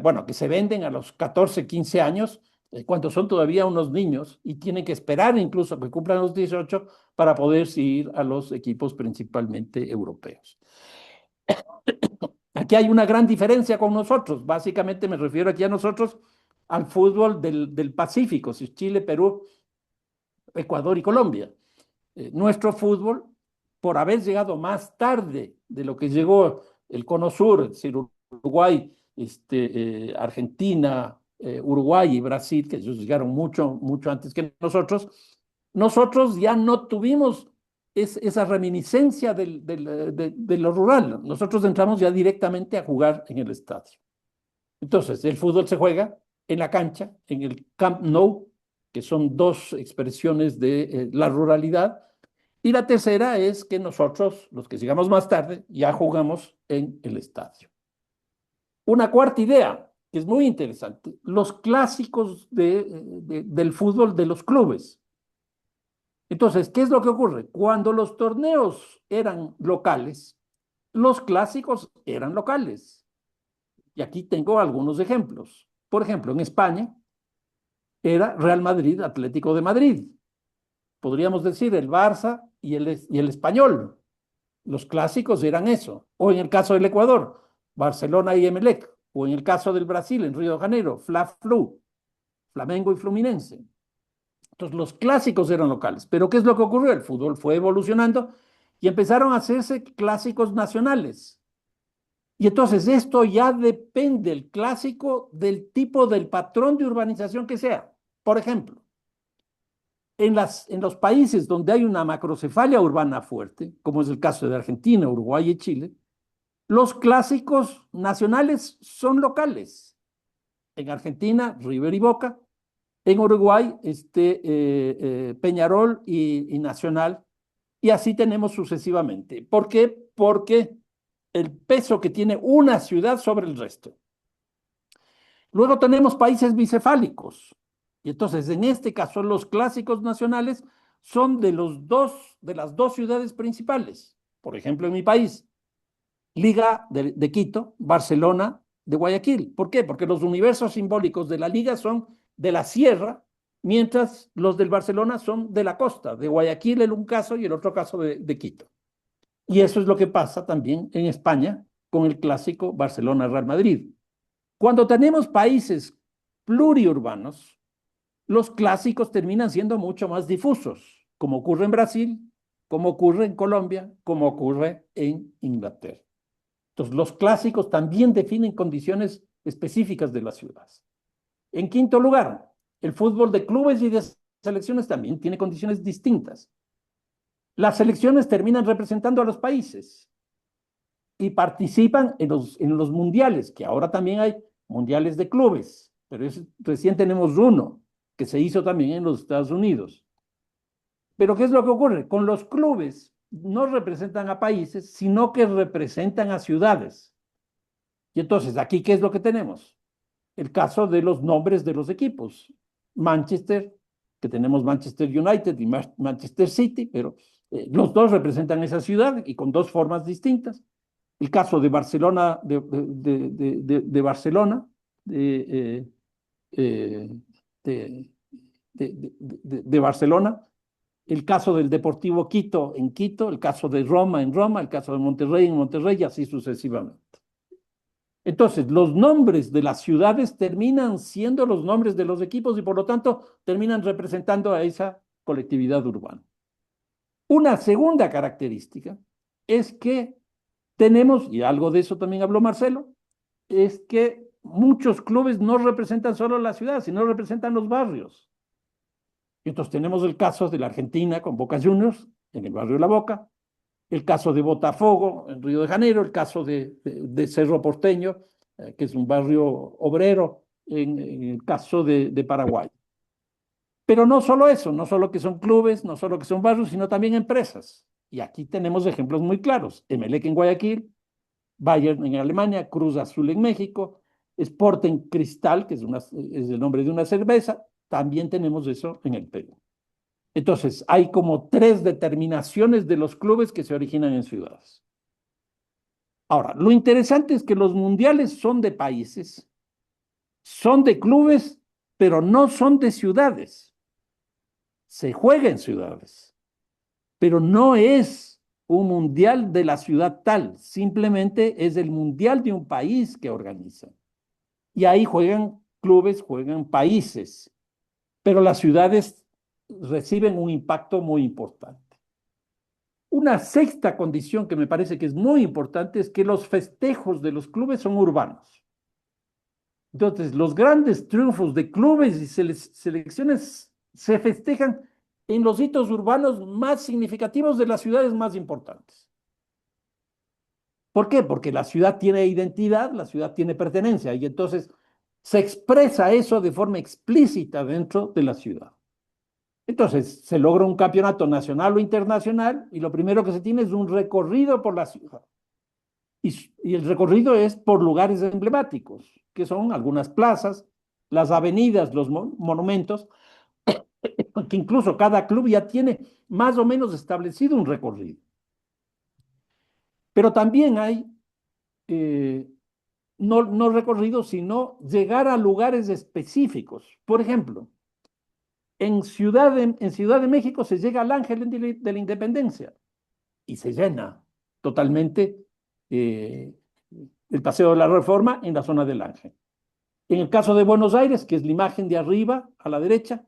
bueno, que se venden a los 14, 15 años, cuando son todavía unos niños y tienen que esperar incluso que cumplan los 18 para poder ir a los equipos principalmente europeos. Aquí hay una gran diferencia con nosotros. Básicamente me refiero aquí a nosotros, al fútbol del Pacífico, si Chile, Perú, Ecuador y Colombia. Nuestro fútbol, por haber llegado más tarde de lo que llegó el Cono Sur, es decir, Uruguay, Argentina, Uruguay y Brasil, que ellos llegaron mucho, mucho antes que nosotros ya no tuvimos esa reminiscencia de lo rural. Nosotros entramos ya directamente a jugar en el estadio. Entonces, el fútbol se juega en la cancha, en el Camp Nou, que son dos expresiones de la ruralidad. Y la tercera es que nosotros, los que llegamos más tarde, ya jugamos en el estadio. Una cuarta idea, que es muy interesante, los clásicos del fútbol de los clubes. Entonces, ¿qué es lo que ocurre? Cuando los torneos eran locales, los clásicos eran locales. Y aquí tengo algunos ejemplos. Por ejemplo, en España era Real Madrid, Atlético de Madrid. Podríamos decir el Barça y el Español. Los clásicos eran eso. O en el caso del Ecuador, Barcelona y Emelec. O en el caso del Brasil, en Río de Janeiro, Fla-Flu, Flamengo y Fluminense. Entonces, los clásicos eran locales. Pero ¿qué es lo que ocurrió? El fútbol fue evolucionando y empezaron a hacerse clásicos nacionales. Y entonces esto ya depende, el clásico, del tipo del patrón de urbanización que sea. Por ejemplo, en los países donde hay una macrocefalia urbana fuerte, como es el caso de Argentina, Uruguay y Chile, los clásicos nacionales son locales. En Argentina, River y Boca. En Uruguay, Peñarol y Nacional. Y así tenemos sucesivamente. ¿Por qué? Porque el peso que tiene una ciudad sobre el resto. Luego tenemos países bicefálicos. Y entonces, en este caso, los clásicos nacionales son de las dos ciudades principales. Por ejemplo, en mi país, Liga de Quito, Barcelona de Guayaquil. ¿Por qué? Porque los universos simbólicos de la Liga son de la sierra, mientras los del Barcelona son de la costa, de Guayaquil en un caso y el otro caso de Quito. Y eso es lo que pasa también en España con el clásico Barcelona-Real Madrid. Cuando tenemos países pluriurbanos, los clásicos terminan siendo mucho más difusos, como ocurre en Brasil, como ocurre en Colombia, como ocurre en Inglaterra. Entonces, los clásicos también definen condiciones específicas de las ciudades. En quinto lugar, el fútbol de clubes y de selecciones también tiene condiciones distintas. Las selecciones terminan representando a los países y participan en los mundiales, que ahora también hay mundiales de clubes, pero recién tenemos uno que se hizo también en los Estados Unidos. Pero ¿qué es lo que ocurre? Con los clubes no representan a países, sino que representan a ciudades. Y entonces, aquí, ¿qué es lo que tenemos? El caso de los nombres de los equipos. Manchester, que tenemos Manchester United y Manchester City, pero los dos representan esa ciudad y con dos formas distintas. El caso de Barcelona, de Barcelona, de Barcelona, el caso del Deportivo Quito en Quito, el caso de Roma en Roma, el caso de Monterrey en Monterrey, y así sucesivamente. Entonces, los nombres de las ciudades terminan siendo los nombres de los equipos y por lo tanto terminan representando a esa colectividad urbana. Una segunda característica es que tenemos, y algo de eso también habló Marcelo, es que muchos clubes no representan solo la ciudad, sino representan los barrios. Y entonces tenemos el caso de la Argentina con Boca Juniors en el barrio La Boca, el caso de Botafogo en Río de Janeiro, el caso de Cerro Porteño, que es un barrio obrero, en el caso de Paraguay. Pero no solo eso, no solo que son clubes, no solo que son barrios, sino también empresas. Y aquí tenemos ejemplos muy claros. Emelec en Guayaquil, Bayern en Alemania, Cruz Azul en México, Sporting Cristal, que es el nombre de una cerveza, también tenemos eso en el Perú. Entonces, hay como tres determinaciones de los clubes que se originan en ciudades. Ahora, lo interesante es que los mundiales son de países, son de clubes, pero no son de ciudades. Se juega en ciudades, pero no es un mundial de la ciudad tal, simplemente es el mundial de un país que organiza. Y ahí juegan clubes, juegan países, pero las ciudades reciben un impacto muy importante. Una sexta condición que me parece que es muy importante es que los festejos de los clubes son urbanos. Entonces, los grandes triunfos de clubes y selecciones se festejan en los hitos urbanos más significativos de las ciudades más importantes. ¿Por qué? Porque la ciudad tiene identidad, la ciudad tiene pertenencia y entonces se expresa eso de forma explícita dentro de la ciudad. Entonces, se logra un campeonato nacional o internacional y lo primero que se tiene es un recorrido por la ciudad. Y el recorrido es por lugares emblemáticos, que son algunas plazas, las avenidas, los monumentos, que incluso cada club ya tiene más o menos establecido un recorrido. Pero también hay eh, no recorridos, sino llegar a lugares específicos. Por ejemplo, en Ciudad de México se llega al Ángel de la Independencia y se llena totalmente eh, el Paseo de la Reforma en la zona del Ángel. En el caso de Buenos Aires, que es la imagen de arriba a la derecha,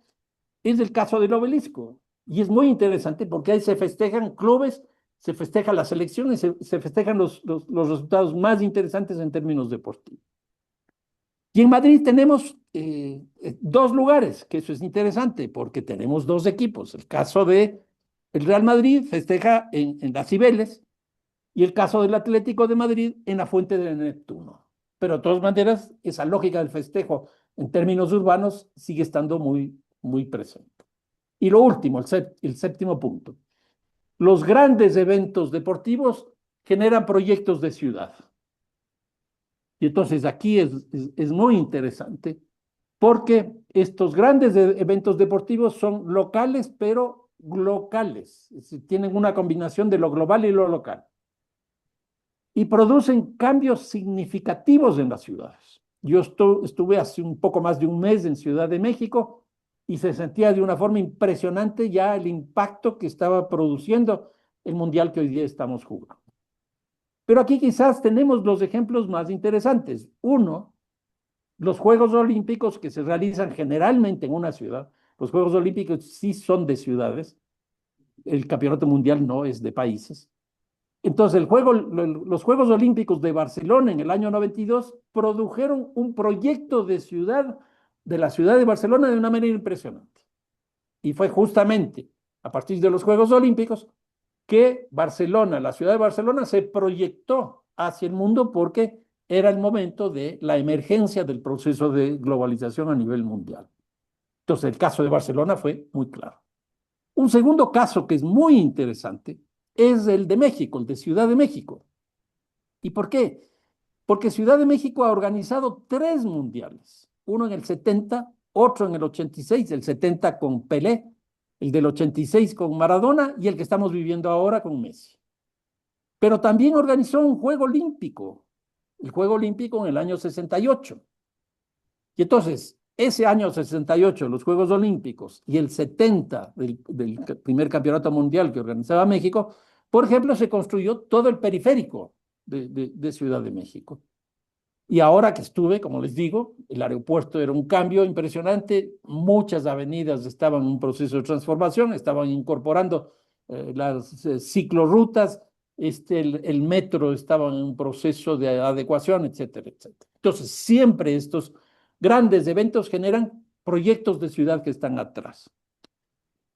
es el caso del Obelisco. Y es muy interesante porque ahí se festejan clubes, se festejan las selecciones, se festejan los resultados más interesantes en términos deportivos. Y en Madrid tenemos dos lugares, que eso es interesante porque tenemos dos equipos. El caso de el Real Madrid festeja en las Cibeles y el caso del Atlético de Madrid en la Fuente de Neptuno. Pero de todas maneras, esa lógica del festejo en términos urbanos sigue estando muy, muy presente. Y lo último, el séptimo punto. Los grandes eventos deportivos generan proyectos de ciudad. Y entonces aquí es muy interesante porque estos grandes eventos deportivos son locales, pero locales. Es decir, tienen una combinación de lo global y lo local. Y producen cambios significativos en las ciudades. Yo estuve hace un poco más de un mes en Ciudad de México y se sentía de una forma impresionante ya el impacto que estaba produciendo el mundial que hoy día estamos jugando. Pero aquí quizás tenemos los ejemplos más interesantes. Uno, los Juegos Olímpicos que se realizan generalmente en una ciudad. Los Juegos Olímpicos sí son de ciudades. El Campeonato Mundial no es de países. Entonces, los Juegos Olímpicos de Barcelona en el año 92 produjeron un proyecto de ciudad, de la ciudad de Barcelona de una manera impresionante. Y fue justamente a partir de los Juegos Olímpicos que Barcelona, la ciudad de Barcelona, se proyectó hacia el mundo porque era el momento de la emergencia del proceso de globalización a nivel mundial. Entonces, el caso de Barcelona fue muy claro. Un segundo caso que es muy interesante es el de México, el de Ciudad de México. ¿Y por qué? Porque Ciudad de México ha organizado tres mundiales, uno en el 70, otro en el 86, el 70 con Pelé, el del 86 con Maradona y el que estamos viviendo ahora con Messi. Pero también organizó un Juego Olímpico, el Juego Olímpico en el año 68. Y entonces, ese año 68, los Juegos Olímpicos, y el 70 del primer campeonato mundial que organizaba México, por ejemplo, se construyó todo el periférico de Ciudad de México. Y ahora que estuve, como les digo, el aeropuerto era un cambio impresionante, muchas avenidas estaban en un proceso de transformación, estaban incorporando las ciclorrutas, el metro estaba en un proceso de adecuación, etcétera, etcétera. Entonces, siempre estos grandes eventos generan proyectos de ciudad que están atrás.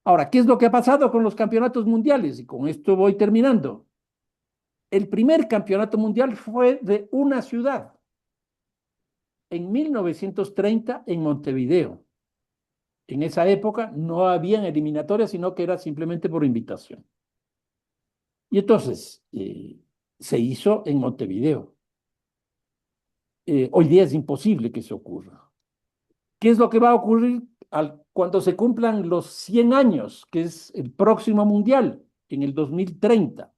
Ahora, ¿qué es lo que ha pasado con los campeonatos mundiales? Y con esto voy terminando. El primer campeonato mundial fue de una ciudad, en 1930 en Montevideo. En esa época no habían eliminatorias, sino que era simplemente por invitación. Y entonces se hizo en Montevideo. Hoy día es imposible que se ocurra. ¿Qué es lo que va a ocurrir cuando se cumplan los 100 años, que es el próximo mundial, en el 2030?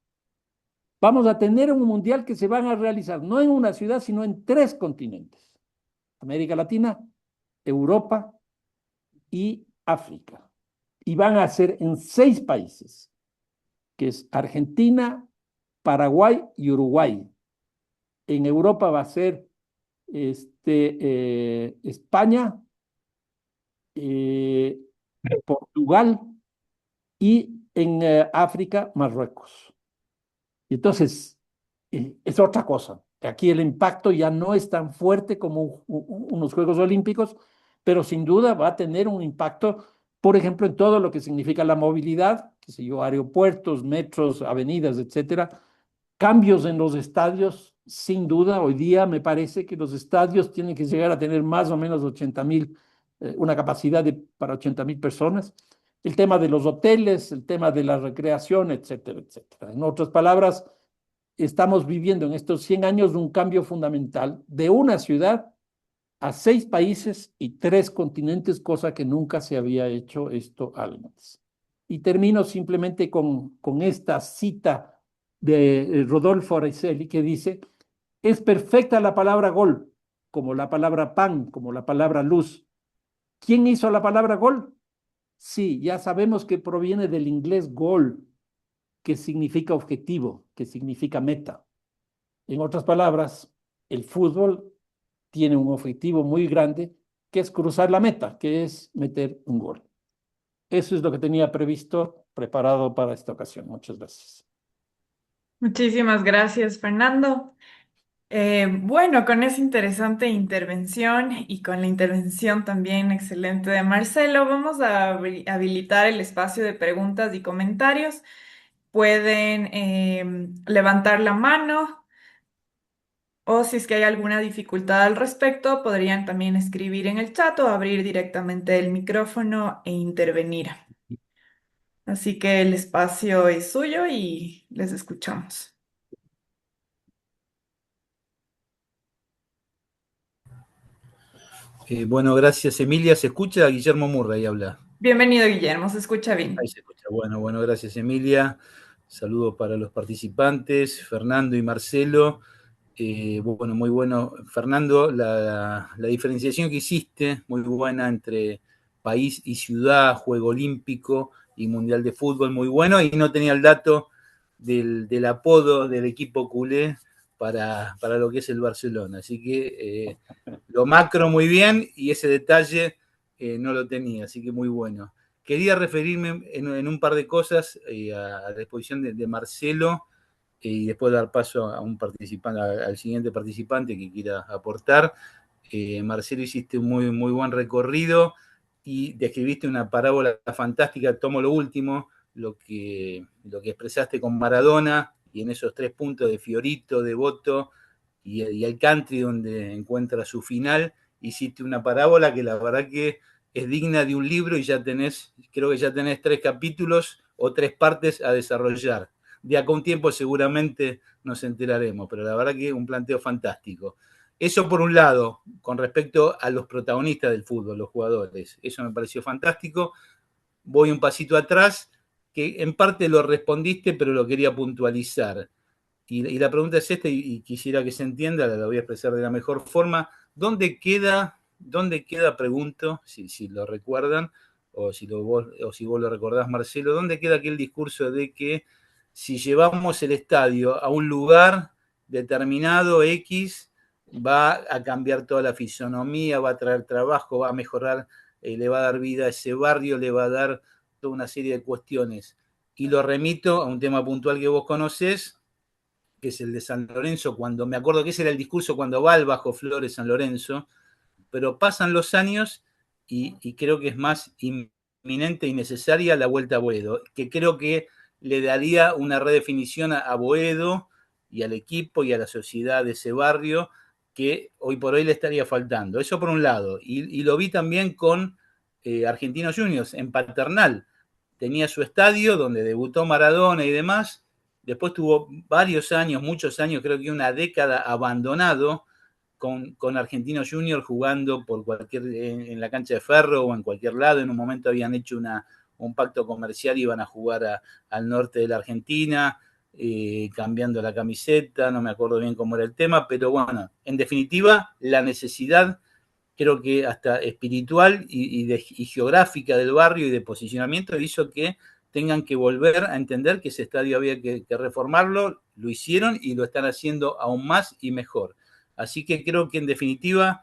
Vamos a tener un mundial que se van a realizar no en una ciudad, sino en 3 continentes: América Latina, Europa y África. Y van a ser en 6 países, que es Argentina, Paraguay y Uruguay. En Europa va a ser España, eh, Portugal y en África, Marruecos. Y entonces, es otra cosa. Aquí el impacto ya no es tan fuerte como unos Juegos Olímpicos, pero sin duda va a tener un impacto, por ejemplo, en todo lo que significa la movilidad, qué sé yo, aeropuertos, metros, avenidas, etcétera. Cambios en los estadios, sin duda. Hoy día me parece que los estadios tienen que llegar a tener más o menos 80.000, una capacidad para 80.000 personas. El tema de los hoteles, el tema de la recreación, etcétera, etcétera. En otras palabras, estamos viviendo en estos 100 años un cambio fundamental de una ciudad a 6 países y 3 continentes, cosa que nunca se había hecho esto antes. Y termino simplemente con esta cita de Rodolfo Araceli, que dice: es perfecta la palabra gol, como la palabra pan, como la palabra luz. ¿Quién hizo la palabra gol? Sí, ya sabemos que proviene del inglés goal, que significa objetivo, que significa meta. En otras palabras, el fútbol tiene un objetivo muy grande, que es cruzar la meta, que es meter un gol. Eso es lo que tenía previsto, preparado para esta ocasión. Muchas gracias. Muchísimas gracias, Fernando. Bueno, con esa interesante intervención y con la intervención también excelente de Marcelo, vamos a habilitar el espacio de preguntas y comentarios. Pueden levantar la mano o si es que hay alguna dificultad al respecto, podrían también escribir en el chat o abrir directamente el micrófono e intervenir. Así que el espacio es suyo y les escuchamos. Bueno, gracias Emilia. ¿Se escucha? Guillermo Murray habla. Bienvenido, Guillermo, se escucha Ahí bien. se escucha. Bueno, gracias Emilia. Saludos para los participantes, Fernando y Marcelo. Bueno, muy bueno. Fernando, la diferenciación que hiciste, muy buena entre país y ciudad, Juego Olímpico y Mundial de Fútbol, muy bueno. Y no tenía el dato del apodo del equipo culé para lo que es el Barcelona. Así que lo macro muy bien y ese detalle no lo tenía, así que muy bueno. Quería referirme en un par de cosas a la exposición de Marcelo y después dar paso a un participante, al siguiente participante que quiera aportar. Marcelo, hiciste un muy buen recorrido y describiste una parábola fantástica. Tomo lo último, lo que expresaste con Maradona y en esos 3 puntos de Fiorito, Devoto y el country donde encuentra su final. Hiciste una parábola que la verdad que es digna de un libro y creo que ya tenés 3 capítulos o 3 partes a desarrollar. De acá a un tiempo seguramente nos enteraremos, pero la verdad que es un planteo fantástico. Eso por un lado, con respecto a los protagonistas del fútbol, los jugadores. Eso me pareció fantástico. Voy un pasito atrás, que en parte lo respondiste, pero lo quería puntualizar. Y la pregunta es esta, y quisiera que se entienda, la voy a expresar de la mejor forma. ¿Dónde queda, pregunto, si lo recuerdan, o si vos lo recordás, Marcelo, dónde queda aquel discurso de que si llevamos el estadio a un lugar determinado X, va a cambiar toda la fisonomía, va a traer trabajo, va a mejorar, le va a dar vida a ese barrio, le va a dar toda una serie de cuestiones? Y lo remito a un tema puntual que vos conocés, que es el de San Lorenzo, cuando me acuerdo que ese era el discurso cuando va al Bajo Flores San Lorenzo, pero pasan los años y creo que es más inminente y necesaria la vuelta a Boedo, que creo que le daría una redefinición a Boedo y al equipo y a la sociedad de ese barrio que hoy por hoy le estaría faltando. Eso por un lado. Y lo vi también con Argentinos Juniors en Paternal. Tenía su estadio donde debutó Maradona y demás. Después tuvo varios años, muchos años, creo que una década abandonado con Argentinos Juniors jugando por en la cancha de Ferro o en cualquier lado. En un momento habían hecho un pacto comercial y iban a jugar al norte de la Argentina, cambiando la camiseta, no me acuerdo bien cómo era el tema, pero bueno, en definitiva, la necesidad, creo que hasta espiritual y geográfica del barrio y de posicionamiento hizo que tengan que volver a entender que ese estadio había que reformarlo, lo hicieron y lo están haciendo aún más y mejor. Así que creo que en definitiva,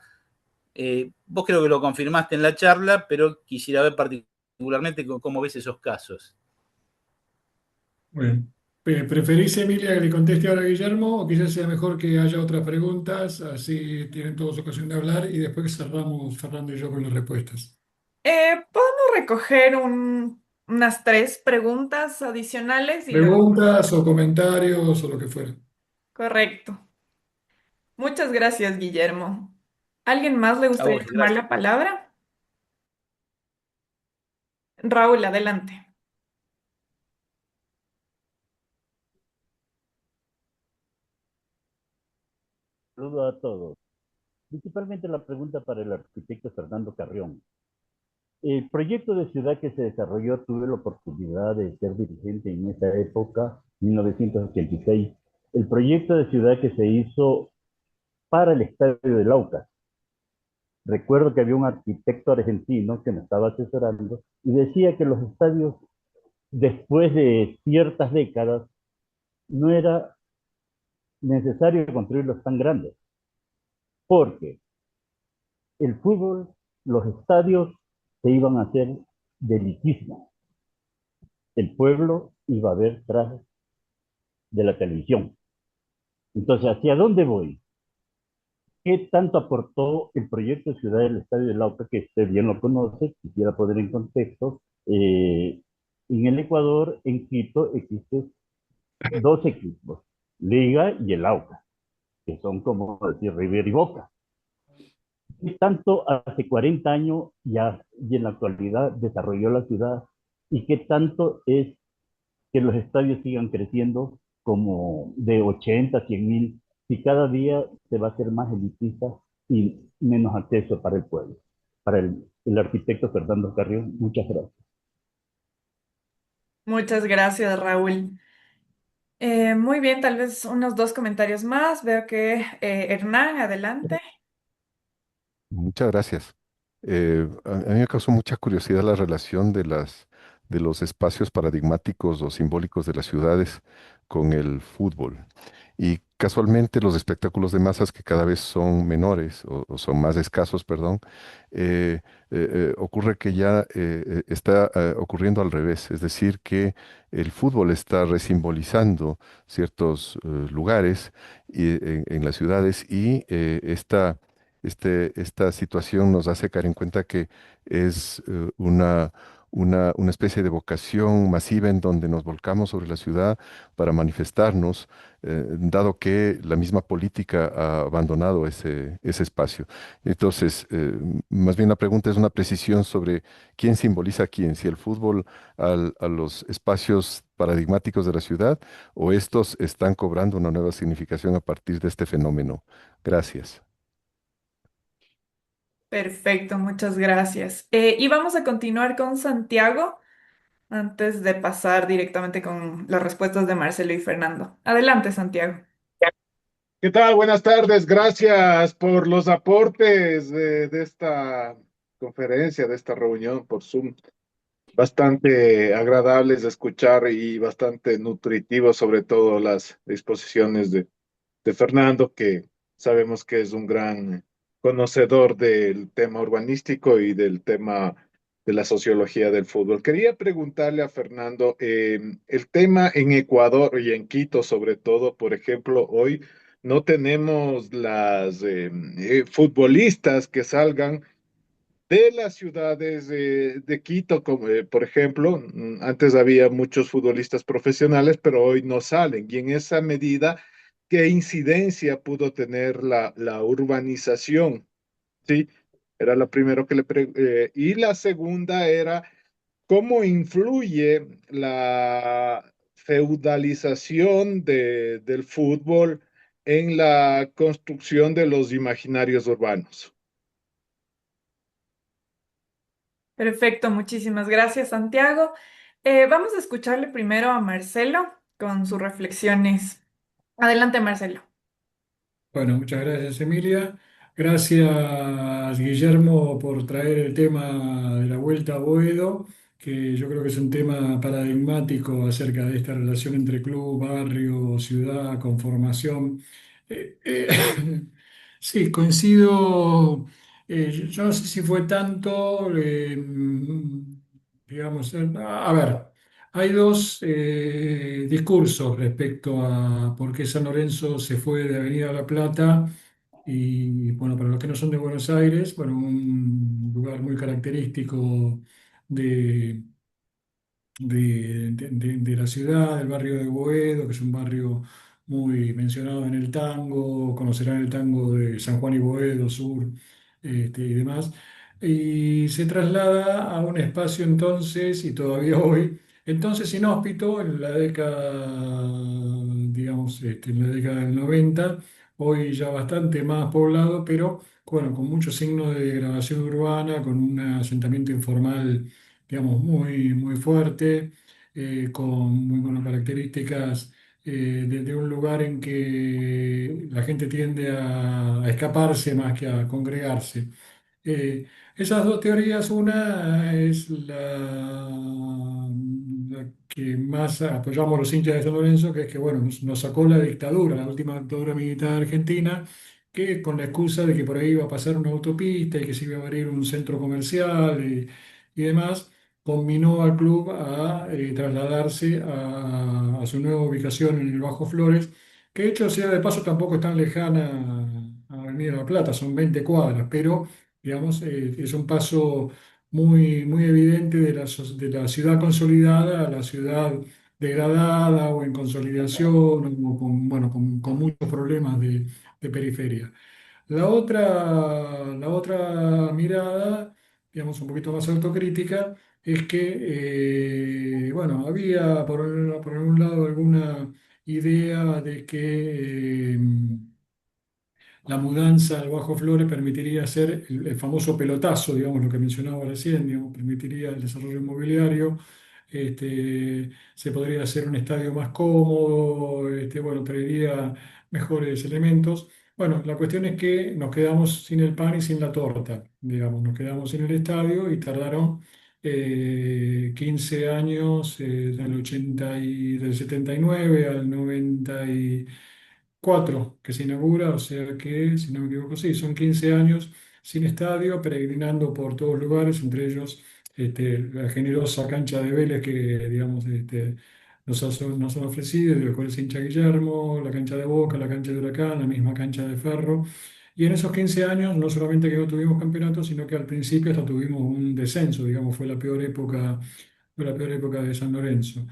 vos creo que lo confirmaste en la charla, pero quisiera ver particularmente cómo ves esos casos. Bueno, ¿preferís, Emilia, que le conteste ahora a Guillermo o quizás sea mejor que haya otras preguntas? Así tienen todos ocasión de hablar y después cerramos Fernando y yo con las respuestas. ¿Podemos recoger unas 3 preguntas adicionales y luego... Preguntas o comentarios o lo que fuera. Correcto. Muchas gracias, Guillermo. ¿Alguien más le A gustaría vos, tomar gracias. la palabra? Raúl, adelante. Saludo a todos. Principalmente la pregunta para el arquitecto Fernando Carrión. El proyecto de ciudad que se desarrolló, tuve la oportunidad de ser dirigente en esa época, 1986. El proyecto de ciudad que se hizo para el estadio de Laucas. Recuerdo que había un arquitecto argentino que me estaba asesorando y decía que los estadios, después de ciertas décadas, no era necesario construirlos tan grandes, porque el fútbol, los estadios se iban a hacer de elitismo. El pueblo iba a ver tras de la televisión. Entonces, ¿hacia dónde voy? ¿Qué tanto aportó el proyecto de Ciudad del Estadio de Lauca, que usted bien lo conoce, quisiera poner en contexto? En el Ecuador, en Quito, existen 2 equipos, Liga y el Lauca, que son como decir River y Boca. ¿Qué tanto hace 40 años ya, y en la actualidad desarrolló la ciudad? ¿Y qué tanto es que los estadios sigan creciendo como de 80, 100 mil, si cada día se va a hacer más elitista y menos acceso para el pueblo? Para el arquitecto Fernando Carrión, muchas gracias. Muchas gracias, Raúl. Muy bien, tal vez unos 2 comentarios más. Veo que Hernán, adelante. Muchas gracias. A mí me causó mucha curiosidad la relación de los espacios paradigmáticos o simbólicos de las ciudades con el fútbol. Y casualmente los espectáculos de masas que cada vez son menores o son más escasos, perdón, ocurre que ya está ocurriendo al revés. Es decir, que el fútbol está resimbolizando ciertos lugares en las ciudades y esta situación nos hace caer en cuenta que es una especie de vocación masiva en donde nos volcamos sobre la ciudad para manifestarnos, dado que la misma política ha abandonado ese espacio. Entonces, más bien la pregunta es una precisión sobre quién simboliza a quién, si el fútbol a los espacios paradigmáticos de la ciudad o estos están cobrando una nueva significación a partir de este fenómeno. Gracias. Perfecto, muchas gracias. Y vamos a continuar con Santiago antes de pasar directamente con las respuestas de Marcelo y Fernando. Adelante, Santiago. ¿Qué tal? Buenas tardes. Gracias por los aportes de esta conferencia, de esta reunión por Zoom. Bastante agradables de escuchar y bastante nutritivos, sobre todo las exposiciones de Fernando, que sabemos que es un gran conocedor del tema urbanístico y del tema de la sociología del fútbol. Quería preguntarle a Fernando, el tema en Ecuador y en Quito, sobre todo, por ejemplo, hoy no tenemos las futbolistas que salgan de las ciudades de Quito, como, por ejemplo, antes había muchos futbolistas profesionales, pero hoy no salen. Y en esa medida, ¿qué incidencia pudo tener la urbanización? ¿Sí? Era lo primero que y la segunda era cómo influye la feudalización del fútbol en la construcción de los imaginarios urbanos. Perfecto, muchísimas gracias, Santiago. Vamos a escucharle primero a Marcelo con sus reflexiones. Adelante, Marcelo. Bueno, muchas gracias, Emilia. Gracias, Guillermo, por traer el tema de la Vuelta a Boedo, que yo creo que es un tema paradigmático acerca de esta relación entre club, barrio, ciudad, conformación. Eh, eh, sí, coincido. Yo no sé si fue tanto, digamos, a ver. Hay dos discursos respecto a por qué San Lorenzo se fue de Avenida La Plata y, bueno, para los que no son de Buenos Aires, bueno, un lugar muy característico de, de la ciudad, del barrio de Boedo, que es un barrio muy mencionado en el tango, conocerán el tango de San Juan y Boedo, Sur, y demás, y se traslada a un espacio entonces, y todavía hoy, entonces inhóspito, en la década, digamos, en la década del 90, hoy ya bastante más poblado, pero bueno, con muchos signos de degradación urbana, con un asentamiento informal digamos, muy fuerte, con muy buenas características de un lugar en que la gente tiende a escaparse más que a congregarse. Eh, Esas dos teorías, una es la que más apoyamos los hinchas de San Lorenzo, que es que bueno, nos sacó la dictadura, la última dictadura militar argentina, que con la excusa de que por ahí iba a pasar una autopista y que se iba a abrir un centro comercial y demás, combinó al club a trasladarse a su nueva ubicación en el Bajo Flores, que de hecho sea de paso tampoco es tan lejana a Avenida La Plata, son 20 cuadras, pero digamos, es un paso muy evidente de de la ciudad consolidada a la ciudad degradada o en consolidación o con, bueno, con muchos problemas de periferia. La otra mirada, digamos, un poquito más autocrítica, es que, bueno, había por un lado alguna idea de que la mudanza al Bajo Flores permitiría hacer el famoso pelotazo, digamos, lo que mencionaba recién, digamos, permitiría el desarrollo inmobiliario, se podría hacer un estadio más cómodo, bueno, traería mejores elementos. Bueno, la cuestión es que nos quedamos sin el pan y sin la torta, digamos, nos quedamos sin el estadio y tardaron 15 años, del 79 al 94 que se inaugura, o sea que, si no me equivoco, sí, son 15 años sin estadio, peregrinando por todos lugares, entre ellos la generosa cancha de Vélez que, digamos, nos han ofrecido, de la cual se hincha Guillermo, la cancha de Boca, la cancha de Huracán, la misma cancha de Ferro. Y en esos 15 años, no solamente que no tuvimos campeonato, sino que al principio hasta tuvimos un descenso, digamos, fue la peor época de San Lorenzo.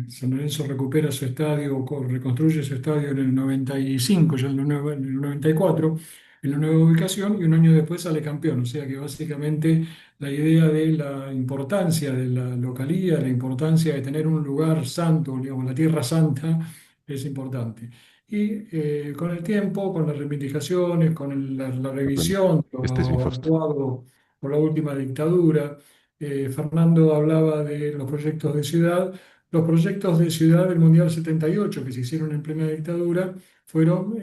San Lorenzo recupera su estadio, reconstruye su estadio en el 95, ya en el 94, en la nueva ubicación, y un año después sale campeón. O sea que básicamente la idea de la importancia de la localía, la importancia de tener un lugar santo, digamos, la Tierra Santa, es importante. Y con el tiempo, con las reivindicaciones, con la Perdón, revisión de este es mi lo Fausto. actuado por la última dictadura, Fernando hablaba de los proyectos de ciudad. Los proyectos de ciudad del Mundial 78 que se hicieron en plena dictadura fueron,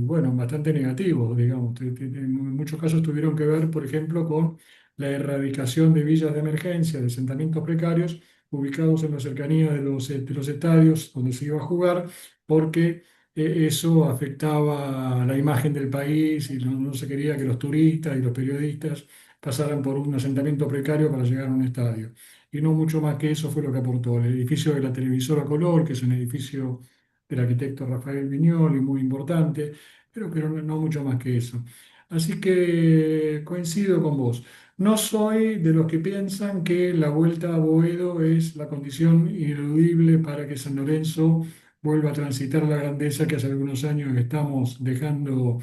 bueno, bastante negativos, digamos. En muchos casos tuvieron que ver, por ejemplo, con la erradicación de villas de emergencia, de asentamientos precarios ubicados en la cercanía de los estadios donde se iba a jugar, porque eso afectaba la imagen del país y no se quería que los turistas y los periodistas pasaran por un asentamiento precario para llegar a un estadio. Y no mucho más que eso fue lo que aportó. El edificio de la televisora color, que es un edificio del arquitecto Rafael Viñoly, muy importante, pero no mucho más que eso. Así que coincido con vos. No soy de los que piensan que la vuelta a Boedo es la condición ineludible para que San Lorenzo vuelva a transitar la grandeza que hace algunos años estamos dejando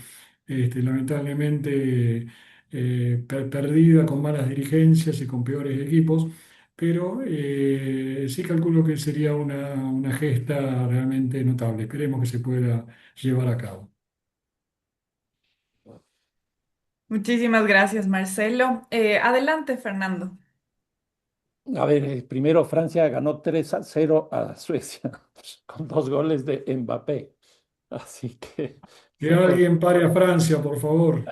lamentablemente perdida con malas dirigencias y con peores equipos, pero sí calculo que sería una gesta realmente notable. Esperemos que se pueda llevar a cabo. Muchísimas gracias, Marcelo. Adelante, Fernando. A ver, primero Francia ganó 3-0 a Suecia con 2 goles de Mbappé. Así que Que se puede. alguien pare a Francia, por favor.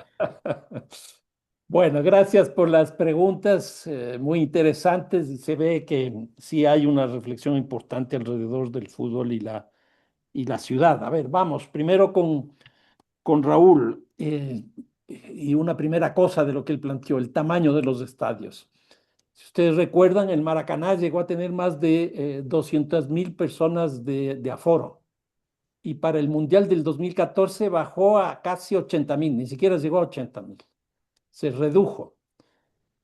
Bueno, gracias por las preguntas muy interesantes. Se ve que sí hay una reflexión importante alrededor del fútbol y la ciudad. A ver, vamos, primero con Raúl. Y una primera cosa de lo que él planteó, el tamaño de los estadios. Si ustedes recuerdan, el Maracaná llegó a tener más de 200.000 personas de aforo. Y para el Mundial del 2014 bajó a casi 80.000, ni siquiera llegó a 80.000. Se redujo.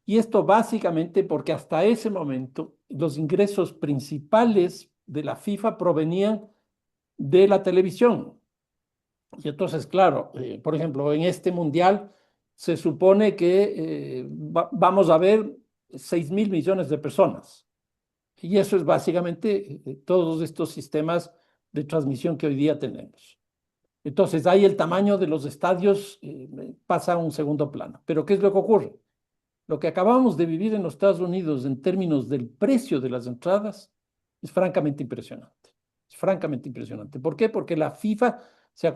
Y esto básicamente porque hasta ese momento los ingresos principales de la FIFA provenían de la televisión. Y entonces, claro, por ejemplo, en este mundial se supone que vamos a ver 6.000 millones de personas. Y eso es básicamente todos estos sistemas de transmisión que hoy día tenemos. Entonces, ahí el tamaño de los estadios pasa a un segundo plano. Pero ¿qué es lo que ocurre? Lo que acabamos de vivir en los Estados Unidos en términos del precio de las entradas es francamente impresionante. Es francamente impresionante. ¿Por qué? Porque la FIFA se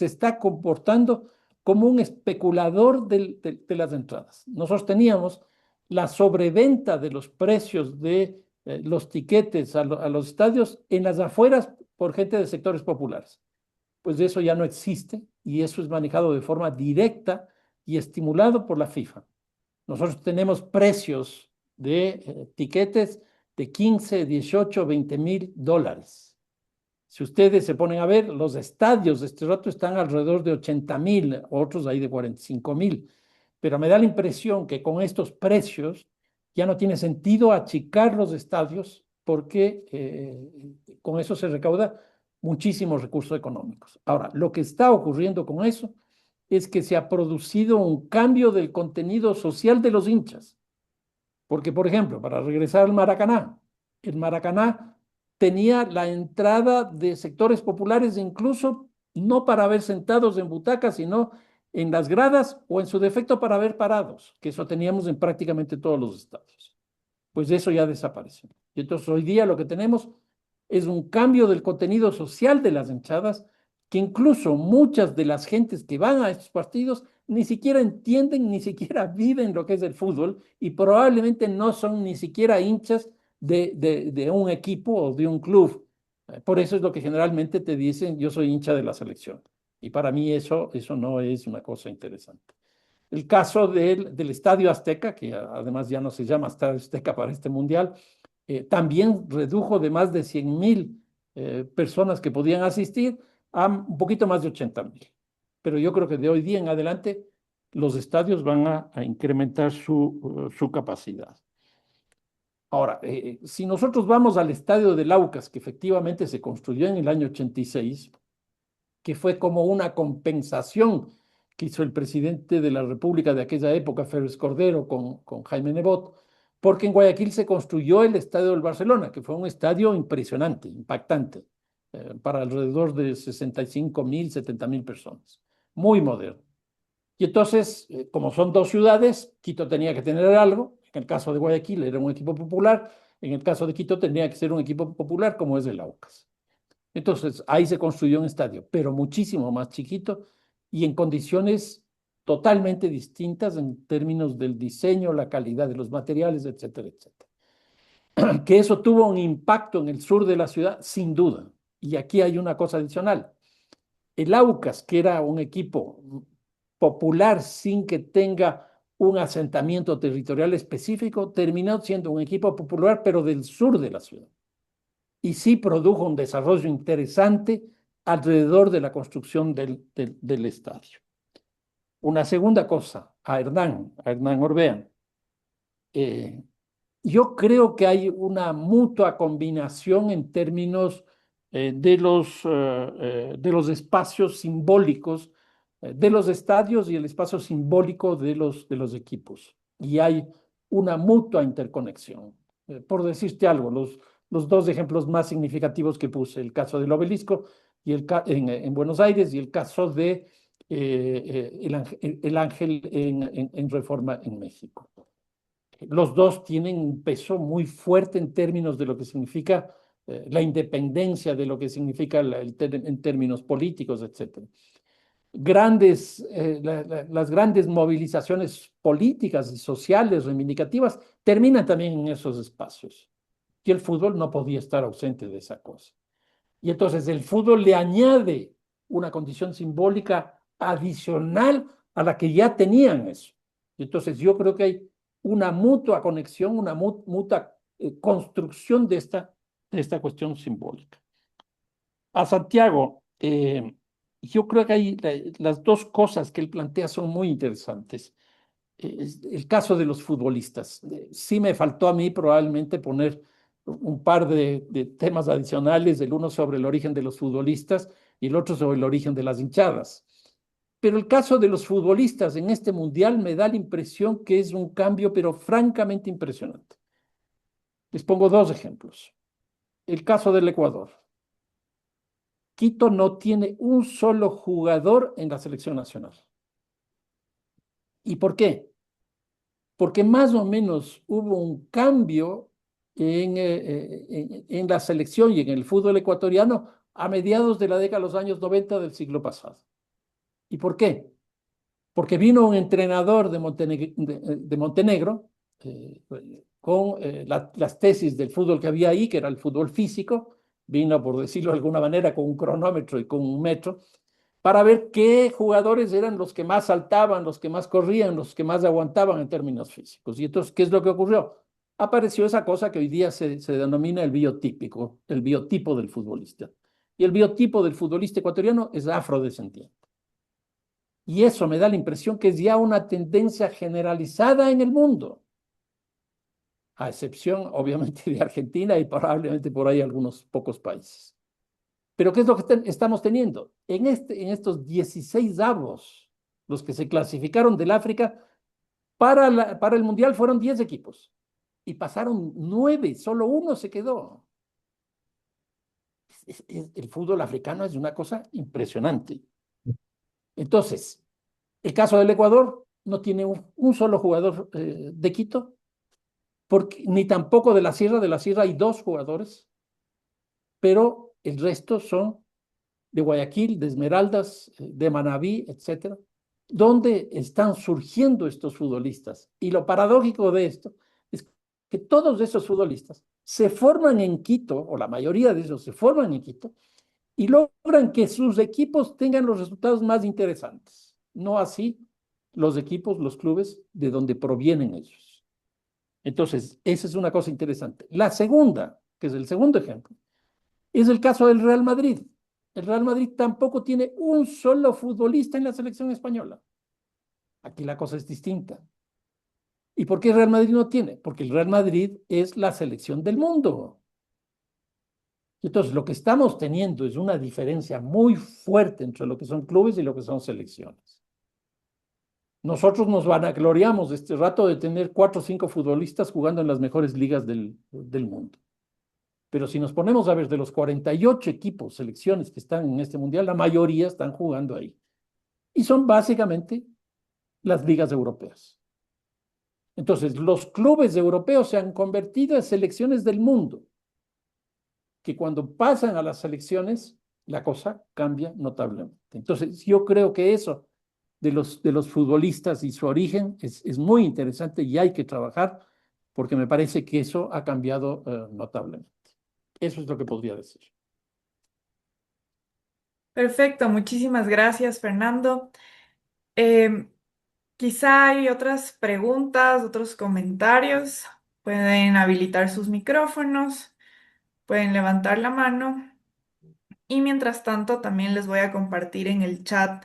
está comportando como un especulador de las entradas. Nosotros teníamos la sobreventa de los precios de los tiquetes a los estadios en las afueras por gente de sectores populares. Pues eso ya no existe y eso es manejado de forma directa y estimulado por la FIFA. Nosotros tenemos precios de tiquetes de 15, 18, 20.000 dólares. Si ustedes se ponen a ver, los estadios de este rato están alrededor de 80.000, otros ahí de 45.000. Pero me da la impresión que con estos precios ya no tiene sentido achicar los estadios porque con eso se recauda muchísimos recursos económicos. Ahora, lo que está ocurriendo con eso es que se ha producido un cambio del contenido social de los hinchas. Porque, por ejemplo, para regresar al Maracaná, el Maracaná tenía la entrada de sectores populares, incluso no para ver sentados en butacas, sino en las gradas o en su defecto para ver parados, que eso teníamos en prácticamente todos los estadios. Pues eso ya desapareció. Y entonces hoy día lo que tenemos es un cambio del contenido social de las hinchadas, que incluso muchas de las gentes que van a estos partidos ni siquiera entienden, ni siquiera viven lo que es el fútbol y probablemente no son ni siquiera hinchas de un equipo o de un club. Por eso es lo que generalmente te dicen, yo soy hincha de la selección. Y para mí eso no es una cosa interesante. El caso del Estadio Azteca, que además ya no se llama Estadio Azteca para este mundial, también redujo de más de 100.000 personas que podían asistir a un poquito más de 80.000. Pero yo creo que de hoy día en adelante los estadios van a incrementar su capacidad. Ahora, si nosotros vamos al estadio de Laucas, que efectivamente se construyó en el año 86, que fue como una compensación que hizo el presidente de la República de aquella época, Félix Cordero, con Jaime Nebot, porque en Guayaquil se construyó el Estadio del Barcelona, que fue un estadio impresionante, impactante, para alrededor de 65.000, 70.000 personas, muy moderno. Y entonces, como son dos ciudades, Quito tenía que tener algo, en el caso de Guayaquil era un equipo popular, en el caso de Quito tendría que ser un equipo popular como es el Aucas. Entonces, ahí se construyó un estadio, pero muchísimo más chiquito y en condiciones totalmente distintas en términos del diseño, la calidad de los materiales, etcétera, etcétera. Que eso tuvo un impacto en el sur de la ciudad, sin duda. Y aquí hay una cosa adicional. El Aucas, que era un equipo popular sin que tenga un asentamiento territorial específico, terminó siendo un equipo popular, pero del sur de la ciudad. Y sí produjo un desarrollo interesante alrededor de la construcción del estadio. Una segunda cosa, a Hernán Orbea. Yo creo que hay una mutua combinación en términos de los espacios simbólicos de los estadios y el espacio simbólico de los equipos. Y hay una mutua interconexión. Por decirte algo, los dos ejemplos más significativos que puse, el caso del obelisco y en Buenos Aires y el caso de el Ángel en Reforma en México. Los dos tienen un peso muy fuerte en términos de lo que significa la independencia, de lo que significa en términos políticos, etcétera. Las grandes movilizaciones políticas y sociales reivindicativas terminan también en esos espacios. Y el fútbol no podía estar ausente de esa cosa. Y entonces el fútbol le añade una condición simbólica adicional a la que ya tenían eso. Y entonces yo creo que hay una mutua conexión, una mutua construcción de esta cuestión simbólica. A Santiago, yo creo que hay las dos cosas que él plantea son muy interesantes. El caso de los futbolistas. Sí me faltó a mí probablemente poner un par de temas adicionales, el uno sobre el origen de los futbolistas y el otro sobre el origen de las hinchadas. Pero el caso de los futbolistas en este mundial me da la impresión que es un cambio, pero francamente impresionante. Les pongo dos ejemplos. El caso del Ecuador. Quito no tiene un solo jugador en la selección nacional. ¿Y por qué? Porque más o menos hubo un cambio en la selección y en el fútbol ecuatoriano a mediados de la década de los años 90 del siglo pasado. ¿Y por qué? Porque vino un entrenador de Montenegro con las tesis del fútbol que había ahí, que era el fútbol físico, vino, por decirlo de alguna manera, con un cronómetro y con un metro, para ver qué jugadores eran los que más saltaban, los que más corrían, los que más aguantaban en términos físicos. Y entonces, ¿qué es lo que ocurrió? Apareció esa cosa que hoy día se denomina el biotípico, el biotipo del futbolista. Y el biotipo del futbolista ecuatoriano es afrodescendiente. Y eso me da la impresión que es ya una tendencia generalizada en el mundo, a excepción, obviamente, de Argentina y probablemente por ahí algunos pocos países. Pero ¿qué es lo que estamos teniendo? En estos 16 avos, los que se clasificaron del África, para el Mundial fueron 10 equipos y pasaron 9, solo uno se quedó. El fútbol africano es una cosa impresionante. Entonces, el caso del Ecuador no tiene un solo jugador de Quito, ni tampoco de la Sierra hay 2 jugadores, pero el resto son de Guayaquil, de Esmeraldas, de Manabí, etcétera, donde están surgiendo estos futbolistas. Y lo paradójico de esto es que todos esos futbolistas se forman en Quito, o la mayoría de ellos se forman en Quito, y logran que sus equipos tengan los resultados más interesantes. No así los equipos, los clubes de donde provienen ellos. Entonces, esa es una cosa interesante. La segunda, que es el segundo ejemplo, es el caso del Real Madrid. El Real Madrid tampoco tiene un solo futbolista en la selección española. Aquí la cosa es distinta. ¿Y por qué el Real Madrid no tiene? Porque el Real Madrid es la selección del mundo. Entonces, lo que estamos teniendo es una diferencia muy fuerte entre lo que son clubes y lo que son selecciones. Nosotros nos vanagloriamos este rato de tener 4 o 5 futbolistas jugando en las mejores ligas del mundo. Pero si nos ponemos a ver de los 48 equipos, selecciones que están en este mundial, la mayoría están jugando ahí. Y son básicamente las ligas europeas. Entonces, los clubes europeos se han convertido en selecciones del mundo, que cuando pasan a las selecciones, la cosa cambia notablemente. Entonces, yo creo que eso de los futbolistas y su origen es muy interesante y hay que trabajar porque me parece que eso ha cambiado notablemente. Eso es lo que podría decir. Perfecto, muchísimas gracias, Fernando. Em, Quizá hay otras preguntas, otros comentarios. Pueden habilitar sus micrófonos, pueden levantar la mano. Y mientras tanto, también les voy a compartir en el chat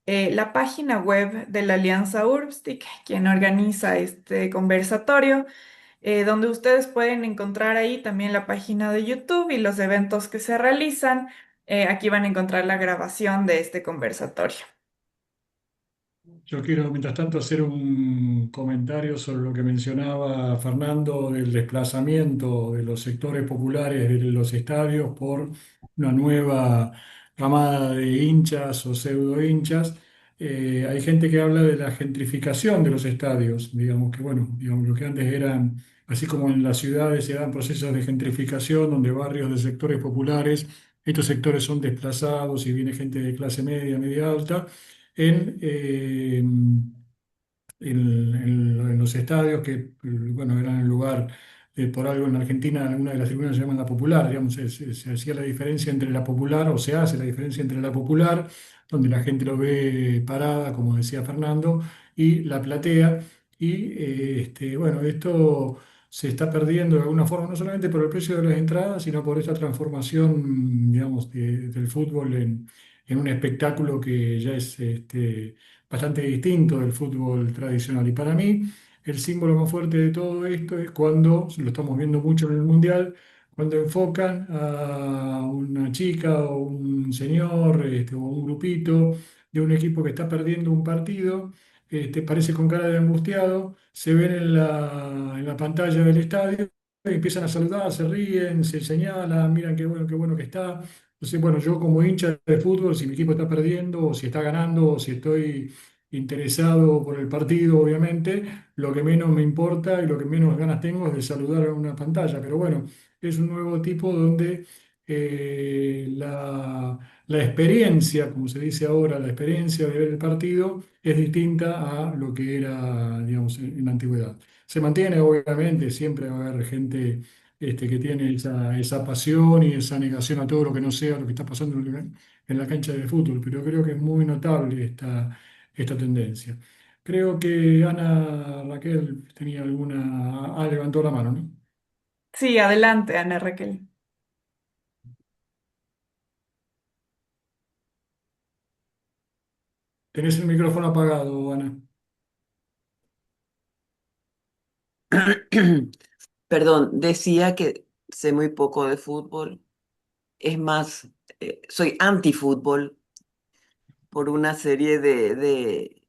la página web de la Alianza Urbstic, quien organiza este conversatorio. donde ustedes pueden encontrar ahí también la página de YouTube y los eventos que se realizan. Aquí van a encontrar la grabación de este conversatorio. Yo quiero, mientras tanto, hacer un comentario sobre lo que mencionaba Fernando del desplazamiento de los sectores populares de los estadios por una nueva camada de hinchas o pseudo hinchas. Hay gente que habla de la gentrificación de los estadios, digamos que, bueno, digamos, lo que antes eran, así como en las ciudades se dan procesos de gentrificación, donde barrios de sectores populares, estos sectores son desplazados y viene gente de clase media, media alta en, en los estadios que, bueno, eran el lugar, por algo en Argentina, una de las tribunas se llaman la popular, digamos, se hacía la diferencia entre la popular, o se hace la diferencia entre la popular, donde la gente lo ve parada, como decía Fernando, y la platea. Y bueno, esto se está perdiendo de alguna forma, no solamente por el precio de las entradas, sino por esta transformación, digamos, del fútbol en un espectáculo que ya es bastante distinto del fútbol tradicional. Y para mí, el símbolo más fuerte de todo esto es cuando, lo estamos viendo mucho en el Mundial, cuando enfocan a una chica o un señor o un grupito de un equipo que está perdiendo un partido, parece con cara de angustiado, se ven en la pantalla del estadio. Empiezan a saludar, se ríen, se señalan, miran qué bueno que está. Entonces, bueno, yo como hincha de fútbol, si mi equipo está perdiendo, o si está ganando, o si estoy interesado por el partido, obviamente, lo que menos me importa y lo que menos ganas tengo es de saludar a una pantalla. Pero bueno, es un nuevo tipo donde la experiencia, como se dice ahora, la experiencia de ver el partido es distinta a lo que era, digamos, en la antigüedad. Se mantiene, obviamente, siempre va a haber gente que tiene esa pasión y esa negación a todo lo que no sea lo que está pasando en la cancha de fútbol, pero creo que es muy notable esta tendencia. Creo que Ana Raquel tenía alguna, levantó la mano, ¿no? Sí, adelante, Ana Raquel. Tenés el micrófono apagado, Ana. Perdón, decía que sé muy poco de fútbol. Es más, soy antifútbol por una serie de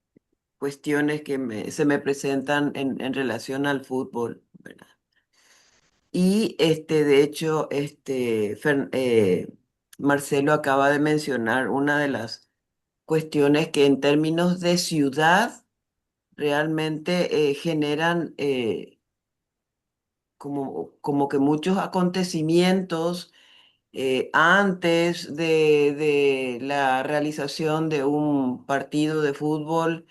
cuestiones que se me presentan en relación al fútbol, ¿verdad? Y de hecho, Marcelo acaba de mencionar una de las cuestiones que en términos de ciudad realmente generan como que muchos acontecimientos antes de la realización de un partido de fútbol,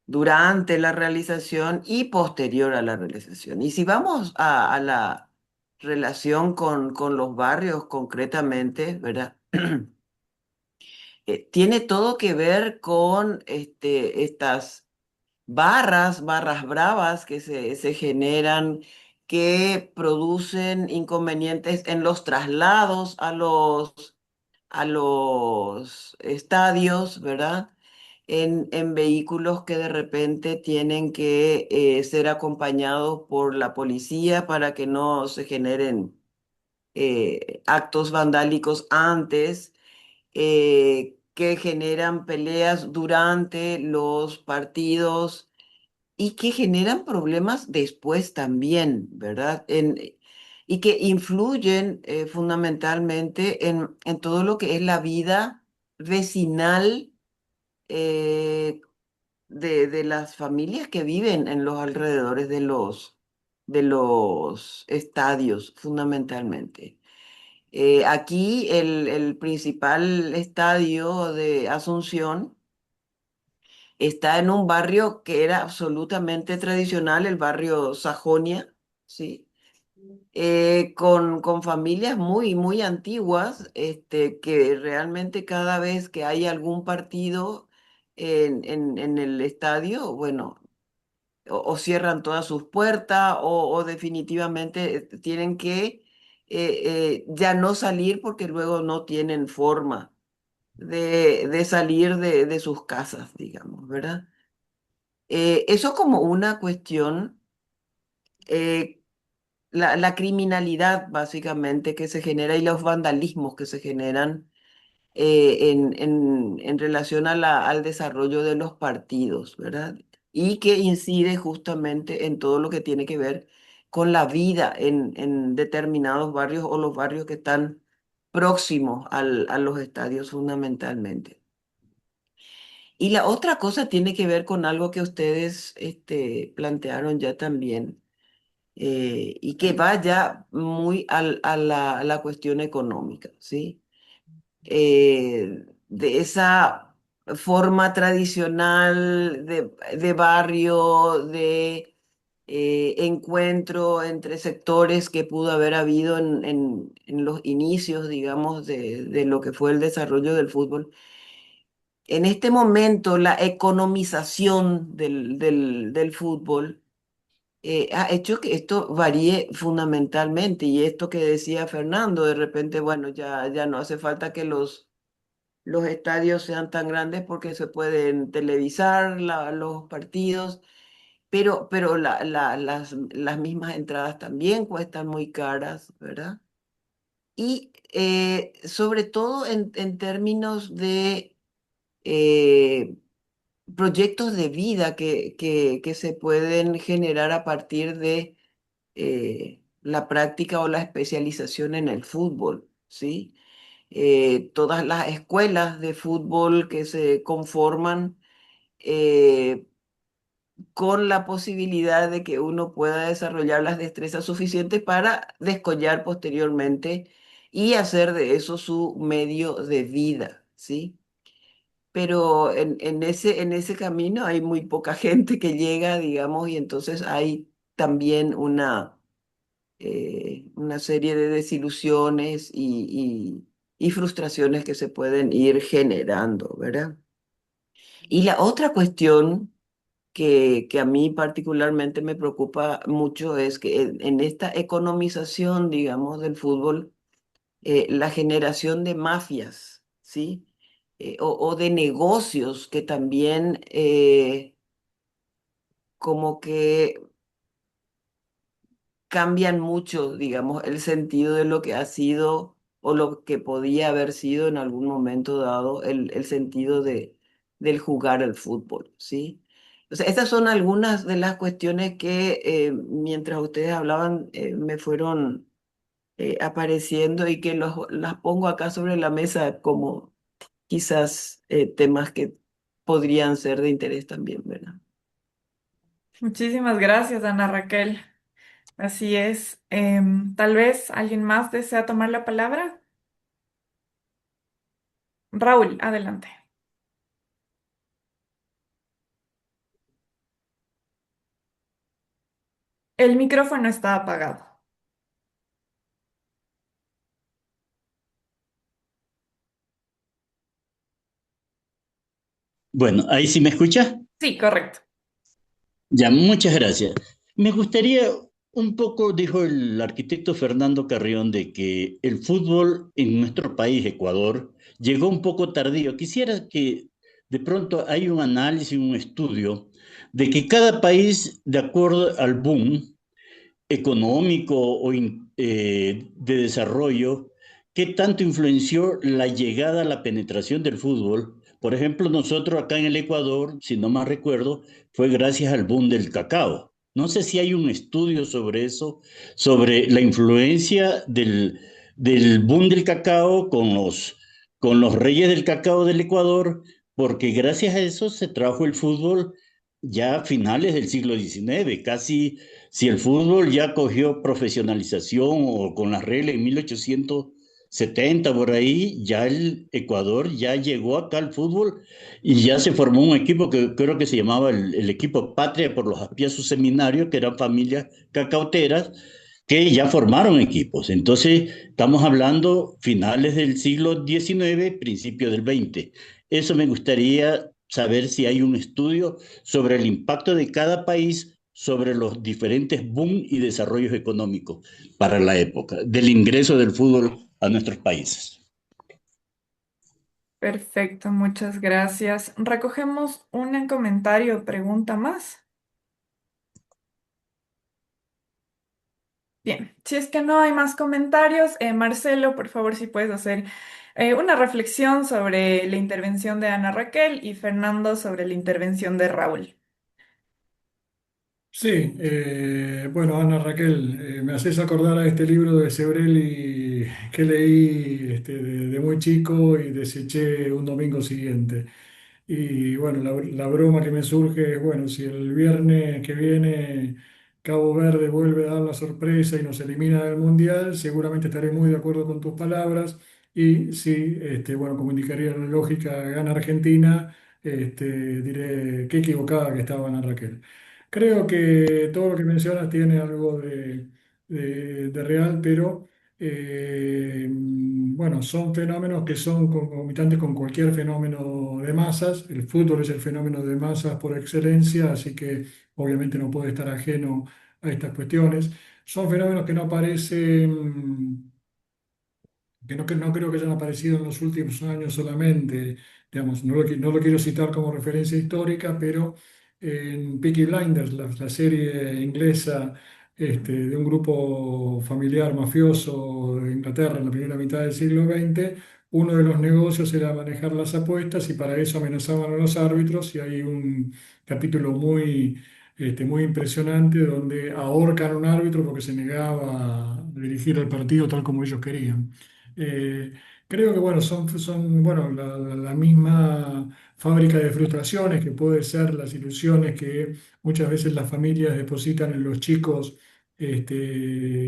durante la realización y posterior a la realización. Y si vamos a la relación con los barrios concretamente, ¿verdad? Tiene todo que ver con estas barras bravas que se generan, que producen inconvenientes en los traslados a los estadios, ¿verdad? En vehículos que de repente tienen que ser acompañados por la policía para que no se generen actos vandálicos antes, que generan peleas durante los partidos y que generan problemas después también, ¿verdad? Y que influyen fundamentalmente en todo lo que es la vida vecinal eh, de las familias que viven en los alrededores de los estadios, fundamentalmente. Aquí el principal estadio de Asunción está en un barrio que era absolutamente tradicional, el barrio Sajonia, ¿sí? Con familias muy antiguas, que realmente cada vez que hay algún partido en el estadio, bueno, o cierran todas sus puertas o definitivamente tienen que ya no salir porque luego no tienen forma de salir de sus casas, digamos, ¿verdad? Eso como una cuestión. la criminalidad básicamente que se genera y los vandalismos que se generan en relación a al desarrollo de los partidos, ¿verdad? Y que incide justamente en todo lo que tiene que ver con la vida en determinados barrios o los barrios que están próximos a los estadios fundamentalmente. Y la otra cosa tiene que ver con algo que ustedes plantearon ya también, y que va ya muy a la cuestión económica, ¿sí? De esa forma tradicional de barrio, de encuentro entre sectores que pudo haber habido en los inicios, digamos, de lo que fue el desarrollo del fútbol. En este momento, la economización del fútbol ha hecho que esto varíe fundamentalmente. Y esto que decía Fernando, de repente, bueno, ya no hace falta que los estadios sean tan grandes porque se pueden televisar los partidos, pero las mismas entradas también cuestan muy caras, ¿verdad? Y sobre todo en términos de eh, proyectos de vida que se pueden generar a partir de la práctica o la especialización en el fútbol, ¿sí? Todas las escuelas de fútbol que se conforman eh, con la posibilidad de que uno pueda desarrollar las destrezas suficientes para descollar posteriormente y hacer de eso su medio de vida, ¿sí? Pero en ese camino hay muy poca gente que llega, digamos, y entonces hay también una serie de desilusiones y frustraciones que se pueden ir generando, ¿verdad? Y la otra cuestión que a mí particularmente me preocupa mucho es que en esta economización, digamos, del fútbol, la generación de mafias, ¿sí? O de negocios que también como que cambian mucho, digamos, el sentido de lo que ha sido o lo que podía haber sido en algún momento dado el sentido del jugar al fútbol, ¿sí? O sea, estas son algunas de las cuestiones que mientras ustedes hablaban me fueron apareciendo y que las pongo acá sobre la mesa como quizás temas que podrían ser de interés también, ¿verdad? Muchísimas gracias, Ana Raquel. Así es. Tal vez alguien más desea tomar la palabra. Raúl, adelante. El micrófono está apagado. Bueno, ahí sí me escucha. Sí, correcto. Ya, muchas gracias. Me gustaría un poco, dijo el arquitecto Fernando Carrión, de que el fútbol en nuestro país, Ecuador, llegó un poco tardío. Quisiera que de pronto hay un análisis, un estudio de que cada país, de acuerdo al boom, económico de desarrollo, ¿qué tanto influenció la llegada, la penetración del fútbol? Por ejemplo, nosotros acá en el Ecuador, si no más recuerdo, fue gracias al boom del cacao. No sé si hay un estudio sobre eso, sobre la influencia del boom del cacao con los reyes del cacao del Ecuador, porque gracias a eso se trajo el fútbol ya a finales del siglo XIX, casi si el fútbol ya cogió profesionalización o con las reglas en 1870 por ahí, ya el Ecuador ya llegó acá al fútbol y ya se formó un equipo que creo que se llamaba el equipo Patria por los Aspiazus Seminarios, que eran familias cacauteras que ya formaron equipos. Entonces, estamos hablando finales del siglo XIX, principios del XX. Eso me gustaría saber si hay un estudio sobre el impacto de cada país sobre los diferentes boom y desarrollos económicos para la época, del ingreso del fútbol a nuestros países. Perfecto, muchas gracias. Recogemos un comentario o pregunta más. Bien, si es que no hay más comentarios, Marcelo, por favor, si puedes hacer una reflexión sobre la intervención de Ana Raquel y Fernando sobre la intervención de Raúl. Sí, bueno, Ana Raquel, me haces acordar a este libro de Sebrelli que leí de muy chico y deseché un domingo siguiente. Y bueno, la broma que me surge es, bueno, si el viernes que viene Cabo Verde vuelve a dar la sorpresa y nos elimina del Mundial, seguramente estaré muy de acuerdo con tus palabras. Y si, bueno, como indicaría la lógica, gana Argentina, diré qué equivocada que estaba Ana Raquel. Creo que todo lo que mencionas tiene algo de real, pero bueno, son fenómenos que son concomitantes con cualquier fenómeno de masas. El fútbol es el fenómeno de masas por excelencia, así que obviamente no puede estar ajeno a estas cuestiones. Son fenómenos que no aparecen, que no creo que hayan aparecido en los últimos años solamente, digamos, no lo quiero citar como referencia histórica, pero en Peaky Blinders, la serie inglesa de un grupo familiar mafioso de Inglaterra en la primera mitad del siglo XX, uno de los negocios era manejar las apuestas y para eso amenazaban a los árbitros y hay un capítulo muy impresionante donde ahorcan a un árbitro porque se negaba a dirigir el partido tal como ellos querían. Eh, Creo que bueno, son bueno, la misma fábrica de frustraciones que puede ser las ilusiones que muchas veces las familias depositan en los chicos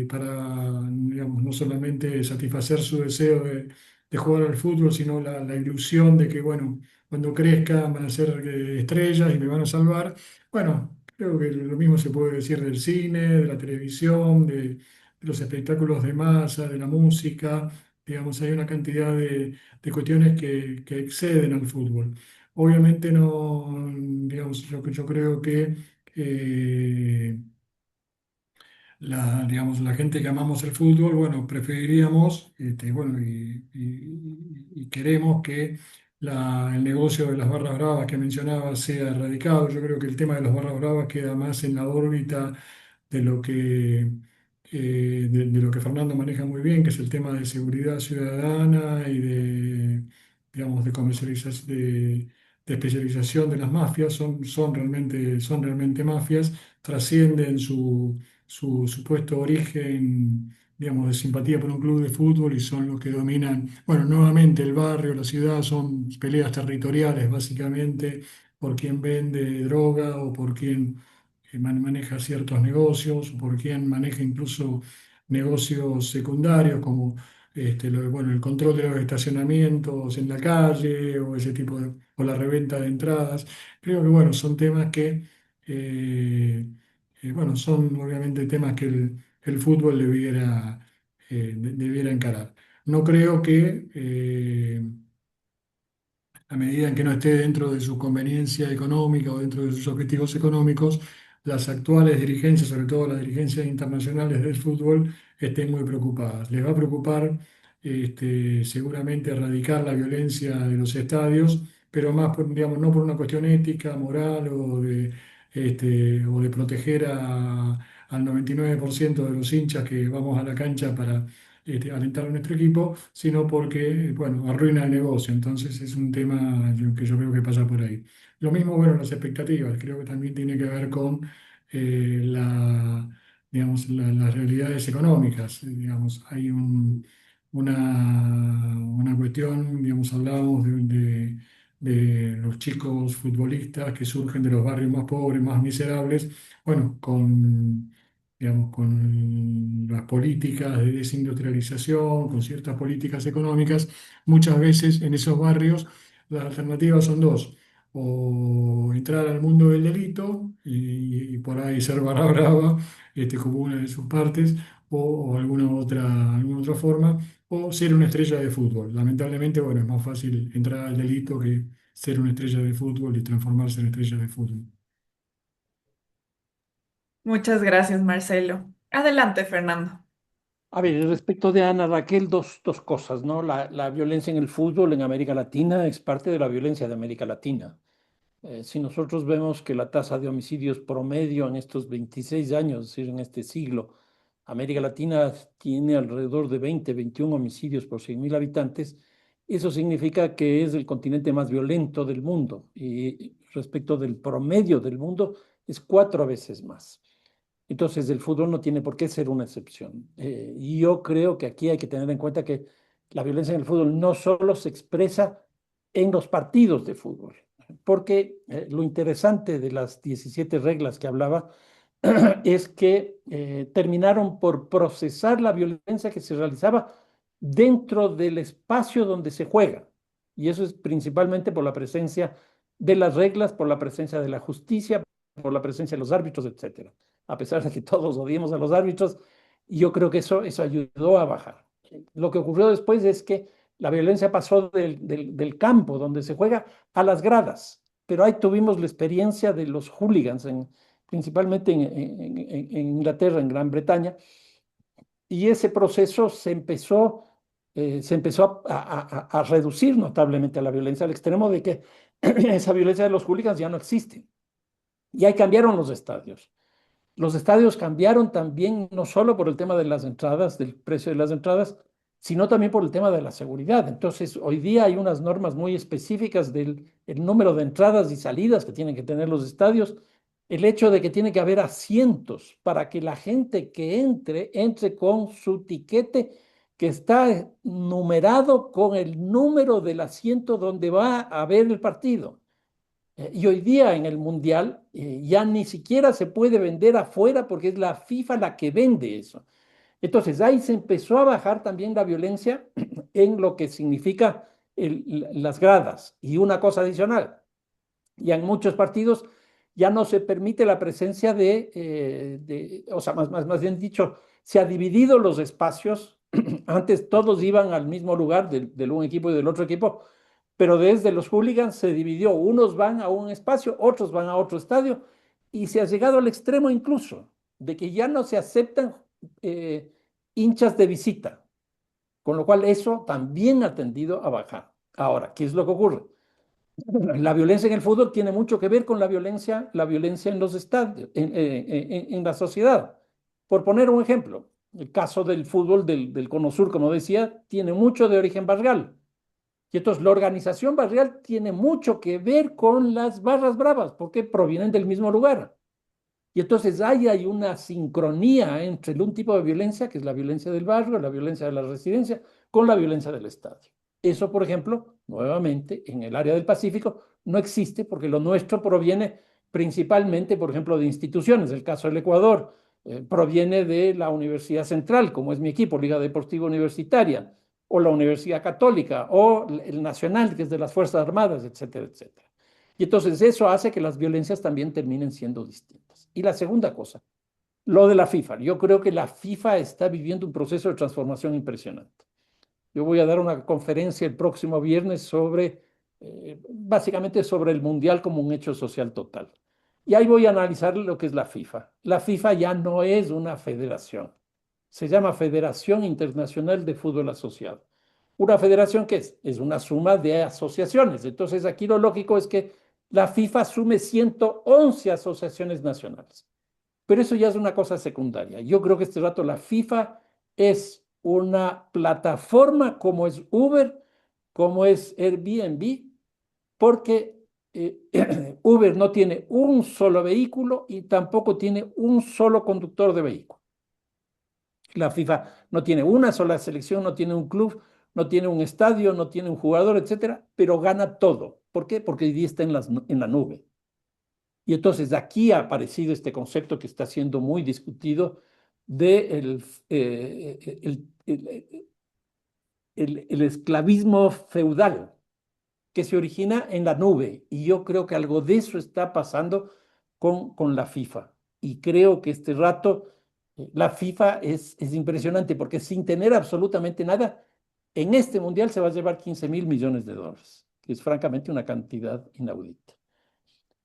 para, digamos, no solamente satisfacer su deseo de jugar al fútbol, sino la ilusión de que, bueno, cuando crezcan van a ser estrellas y me van a salvar. Bueno, creo que lo mismo se puede decir del cine, de la televisión, de los espectáculos de masa, de la música. Digamos, hay una cantidad de cuestiones que exceden al fútbol. Obviamente no, digamos, yo creo que digamos, la gente que amamos el fútbol, bueno, preferiríamos, bueno, y queremos que el negocio de las barras bravas que mencionaba sea erradicado. Yo creo que el tema de las barras bravas queda más en la órbita de lo de lo que Fernando maneja muy bien, que es el tema de seguridad ciudadana y digamos, de comercialización, de especialización de las mafias. Son realmente mafias, trascienden su supuesto origen, digamos, de simpatía por un club de fútbol y son los que dominan, bueno, nuevamente el barrio, la ciudad, son peleas territoriales básicamente por quien vende droga o por quien maneja ciertos negocios, o por quien maneja incluso negocios secundarios como bueno, el control de los estacionamientos en la calle o ese tipo o la reventa de entradas. Creo que bueno, son temas que eh, bueno, son obviamente temas que el fútbol debiera encarar. No creo que a medida en que no esté dentro de su conveniencia económica o dentro de sus objetivos económicos, las actuales dirigencias, sobre todo las dirigencias internacionales del fútbol, estén muy preocupadas. Les va a preocupar seguramente erradicar la violencia de los estadios, pero más, digamos, no por una cuestión ética, moral o de proteger al 99% de los hinchas que vamos a la cancha para alentar a nuestro equipo, sino porque, bueno, arruina el negocio. Entonces es un tema que yo creo que pasa por ahí. Lo mismo, bueno, las expectativas, creo que también tiene que ver con digamos, las realidades económicas. Digamos, hay una cuestión, digamos, hablábamos de los chicos futbolistas que surgen de los barrios más pobres, más miserables, bueno, digamos, con las políticas de desindustrialización, con ciertas políticas económicas, muchas veces en esos barrios las alternativas son dos: o entrar al mundo del delito y por ahí ser barra brava, como una de sus partes, o alguna otra forma, o ser una estrella de fútbol. Lamentablemente, bueno, es más fácil entrar al delito que ser una estrella de fútbol y transformarse en estrella de fútbol. Muchas gracias, Marcelo. Adelante, Fernando. A ver, respecto de Ana Raquel, dos cosas, ¿no? La violencia en el fútbol en América Latina es parte de la violencia de América Latina. Si nosotros vemos que la tasa de homicidios promedio en estos 26 años, es decir, en este siglo, América Latina tiene alrededor de 20, 21 homicidios por 100.000 habitantes. Eso significa que es el continente más violento del mundo y respecto del promedio del mundo es 4 veces más. Entonces, el fútbol no tiene por qué ser una excepción. Y yo creo que aquí hay que tener en cuenta que la violencia en el fútbol no solo se expresa en los partidos de fútbol, porque lo interesante de las 17 reglas que hablaba es que terminaron por procesar la violencia que se realizaba dentro del espacio donde se juega. Y eso es principalmente por la presencia de las reglas, por la presencia de la justicia, por la presencia de los árbitros, etcétera. A pesar de que todos odiemos a los árbitros, yo creo que eso ayudó a bajar. Lo que ocurrió después es que la violencia pasó del campo donde se juega a las gradas, pero ahí tuvimos la experiencia de los hooligans, principalmente en Inglaterra, en Gran Bretaña, y ese proceso se empezó a reducir notablemente a la violencia, al extremo de que esa violencia de los hooligans ya no existe. Y ahí cambiaron los estadios. Los estadios cambiaron también no solo por el tema de las entradas, del precio de las entradas, sino también por el tema de la seguridad. Entonces, hoy día hay unas normas muy específicas del el número de entradas y salidas que tienen que tener los estadios, el hecho de que tiene que haber asientos para que la gente que entre con su tiquete que está numerado con el número del asiento donde va a ver el partido. Y hoy día en el Mundial ya ni siquiera se puede vender afuera porque es la FIFA la que vende eso. Entonces ahí se empezó a bajar también la violencia en lo que significa las gradas. Y una cosa adicional, ya en muchos partidos ya no se permite la presencia o sea, más bien dicho, se ha dividido los espacios. Antes todos iban al mismo lugar del un equipo y del otro equipo, pero desde los hooligans se dividió. Unos van a un espacio, otros van a otro estadio, y se ha llegado al extremo incluso de que ya no se aceptan eh, hinchas de visita, con lo cual eso también ha tendido a bajar. Ahora, ¿qué es lo que ocurre? La violencia en el fútbol tiene mucho que ver con la violencia en los estadios, en la sociedad. Por poner un ejemplo, el caso del fútbol del Cono Sur, como decía, tiene mucho de origen barrial. Y entonces la organización barrial tiene mucho que ver con las barras bravas, porque provienen del mismo lugar. Y entonces ahí hay una sincronía entre un tipo de violencia, que es la violencia del barrio, la violencia de la residencia, con la violencia del estadio. Eso, por ejemplo, nuevamente, en el área del Pacífico no existe porque lo nuestro proviene principalmente, por ejemplo, de instituciones. El caso del Ecuador proviene de la Universidad Central, como es mi equipo, Liga Deportiva Universitaria, o la Universidad Católica, o el Nacional, que es de las Fuerzas Armadas, etcétera, etcétera. Y entonces eso hace que las violencias también terminen siendo distintas. Y la segunda cosa, lo de la FIFA. Yo creo que la FIFA está viviendo un proceso de transformación impresionante. Yo voy a dar una conferencia el próximo viernes básicamente sobre el Mundial como un hecho social total. Y ahí voy a analizar lo que es la FIFA. La FIFA ya no es una federación. Se llama Federación Internacional de Fútbol Asociado. ¿Una federación qué es? Es una suma de asociaciones. Entonces aquí lo lógico es que la FIFA asume 111 asociaciones nacionales. Pero eso ya es una cosa secundaria. Yo creo que este rato la FIFA es una plataforma como es Uber, como es Airbnb, porque Uber no tiene un solo vehículo y tampoco tiene un solo conductor de vehículo. La FIFA no tiene una sola selección, no tiene un club, no tiene un estadio, no tiene un jugador, etcétera, pero gana todo. ¿Por qué? Porque hoy día está en la nube. Y entonces aquí ha aparecido este concepto que está siendo muy discutido de el esclavismo feudal que se origina en la nube. Y yo creo que algo de eso está pasando con la FIFA. Y creo que este rato la FIFA es impresionante porque sin tener absolutamente nada, en este mundial se va a llevar 15.000 millones de dólares, que es francamente una cantidad inaudita.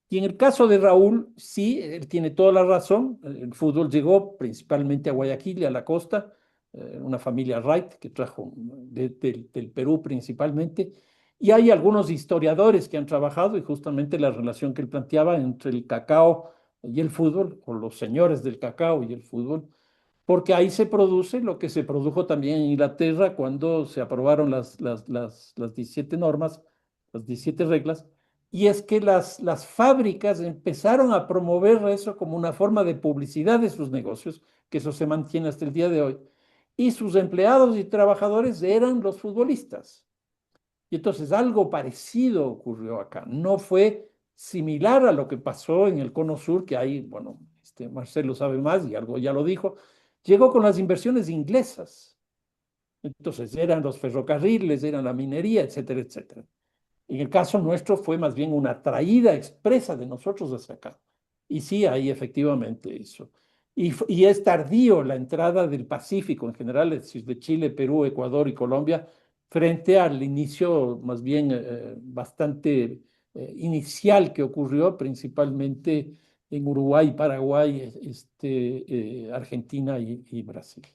Y en el caso de Raúl, sí, él tiene toda la razón. El fútbol llegó principalmente a Guayaquil y a la costa, una familia Wright que trajo del Perú principalmente. Y hay algunos historiadores que han trabajado y justamente la relación que él planteaba entre el cacao y el fútbol, o los señores del cacao y el fútbol, porque ahí se produce lo que se produjo también en Inglaterra cuando se aprobaron las 17 normas, las 17 reglas, y es que las fábricas empezaron a promover eso como una forma de publicidad de sus negocios, que eso se mantiene hasta el día de hoy, y sus empleados y trabajadores eran los futbolistas. Y entonces algo parecido ocurrió acá. No fue similar a lo que pasó en el Cono Sur, que ahí, bueno, Marcelo sabe más y algo ya lo dijo, llegó con las inversiones inglesas. Entonces eran los ferrocarriles, eran la minería, etcétera, etcétera. En el caso nuestro fue más bien una traída expresa de nosotros hacia acá. Y sí, hay efectivamente eso. Y es tardío la entrada del Pacífico en general, es decir, de Chile, Perú, Ecuador y Colombia, frente al inicio más bien bastante inicial que ocurrió principalmente en Uruguay, Paraguay, Argentina y Brasil.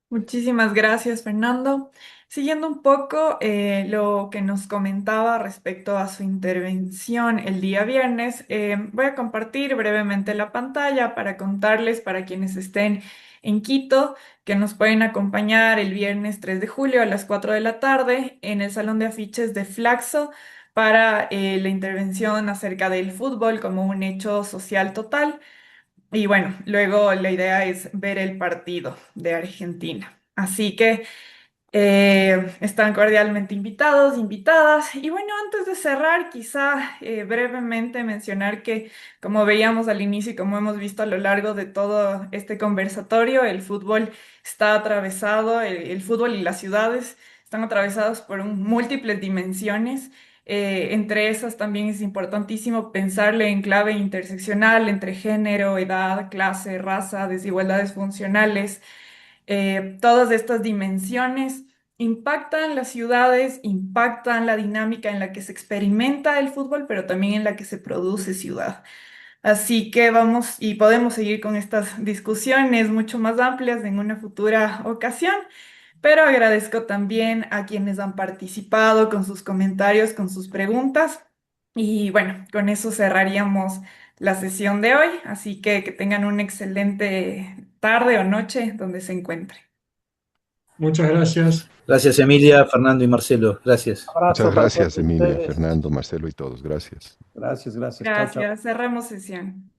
Muchísimas gracias, Fernando. Siguiendo un poco lo que nos comentaba respecto a su intervención el día viernes, voy a compartir brevemente la pantalla para contarles para quienes estén en Quito que nos pueden acompañar el viernes 3 de julio a las 4 de la tarde en el Salón de Afiches de Flaxo para la intervención acerca del fútbol como un hecho social total. Y bueno, luego la idea es ver el partido de Argentina. Así que están cordialmente invitados, invitadas. Y bueno, antes de cerrar, quizá brevemente mencionar que, como veíamos al inicio y como hemos visto a lo largo de todo este conversatorio, el fútbol está atravesado, el fútbol y las ciudades están atravesados por múltiples dimensiones. Entre esas también es importantísimo pensarle en clave interseccional entre género, edad, clase, raza, desigualdades funcionales. Todas estas dimensiones impactan las ciudades, impactan la dinámica en la que se experimenta el fútbol, pero también en la que se produce ciudad. Así que vamos y podemos seguir con estas discusiones mucho más amplias en una futura ocasión, pero agradezco también a quienes han participado con sus comentarios, con sus preguntas. Y bueno, con eso cerraríamos la sesión de hoy, así que tengan una excelente tarde o noche donde se encuentren. Muchas gracias. Gracias, Emilia, Fernando y Marcelo. Gracias. Muchas Abrazo para gracias, todos Emilia, ustedes. Fernando, Marcelo y todos. Gracias. Gracias, gracias. Chao, chao. Gracias, cerramos sesión.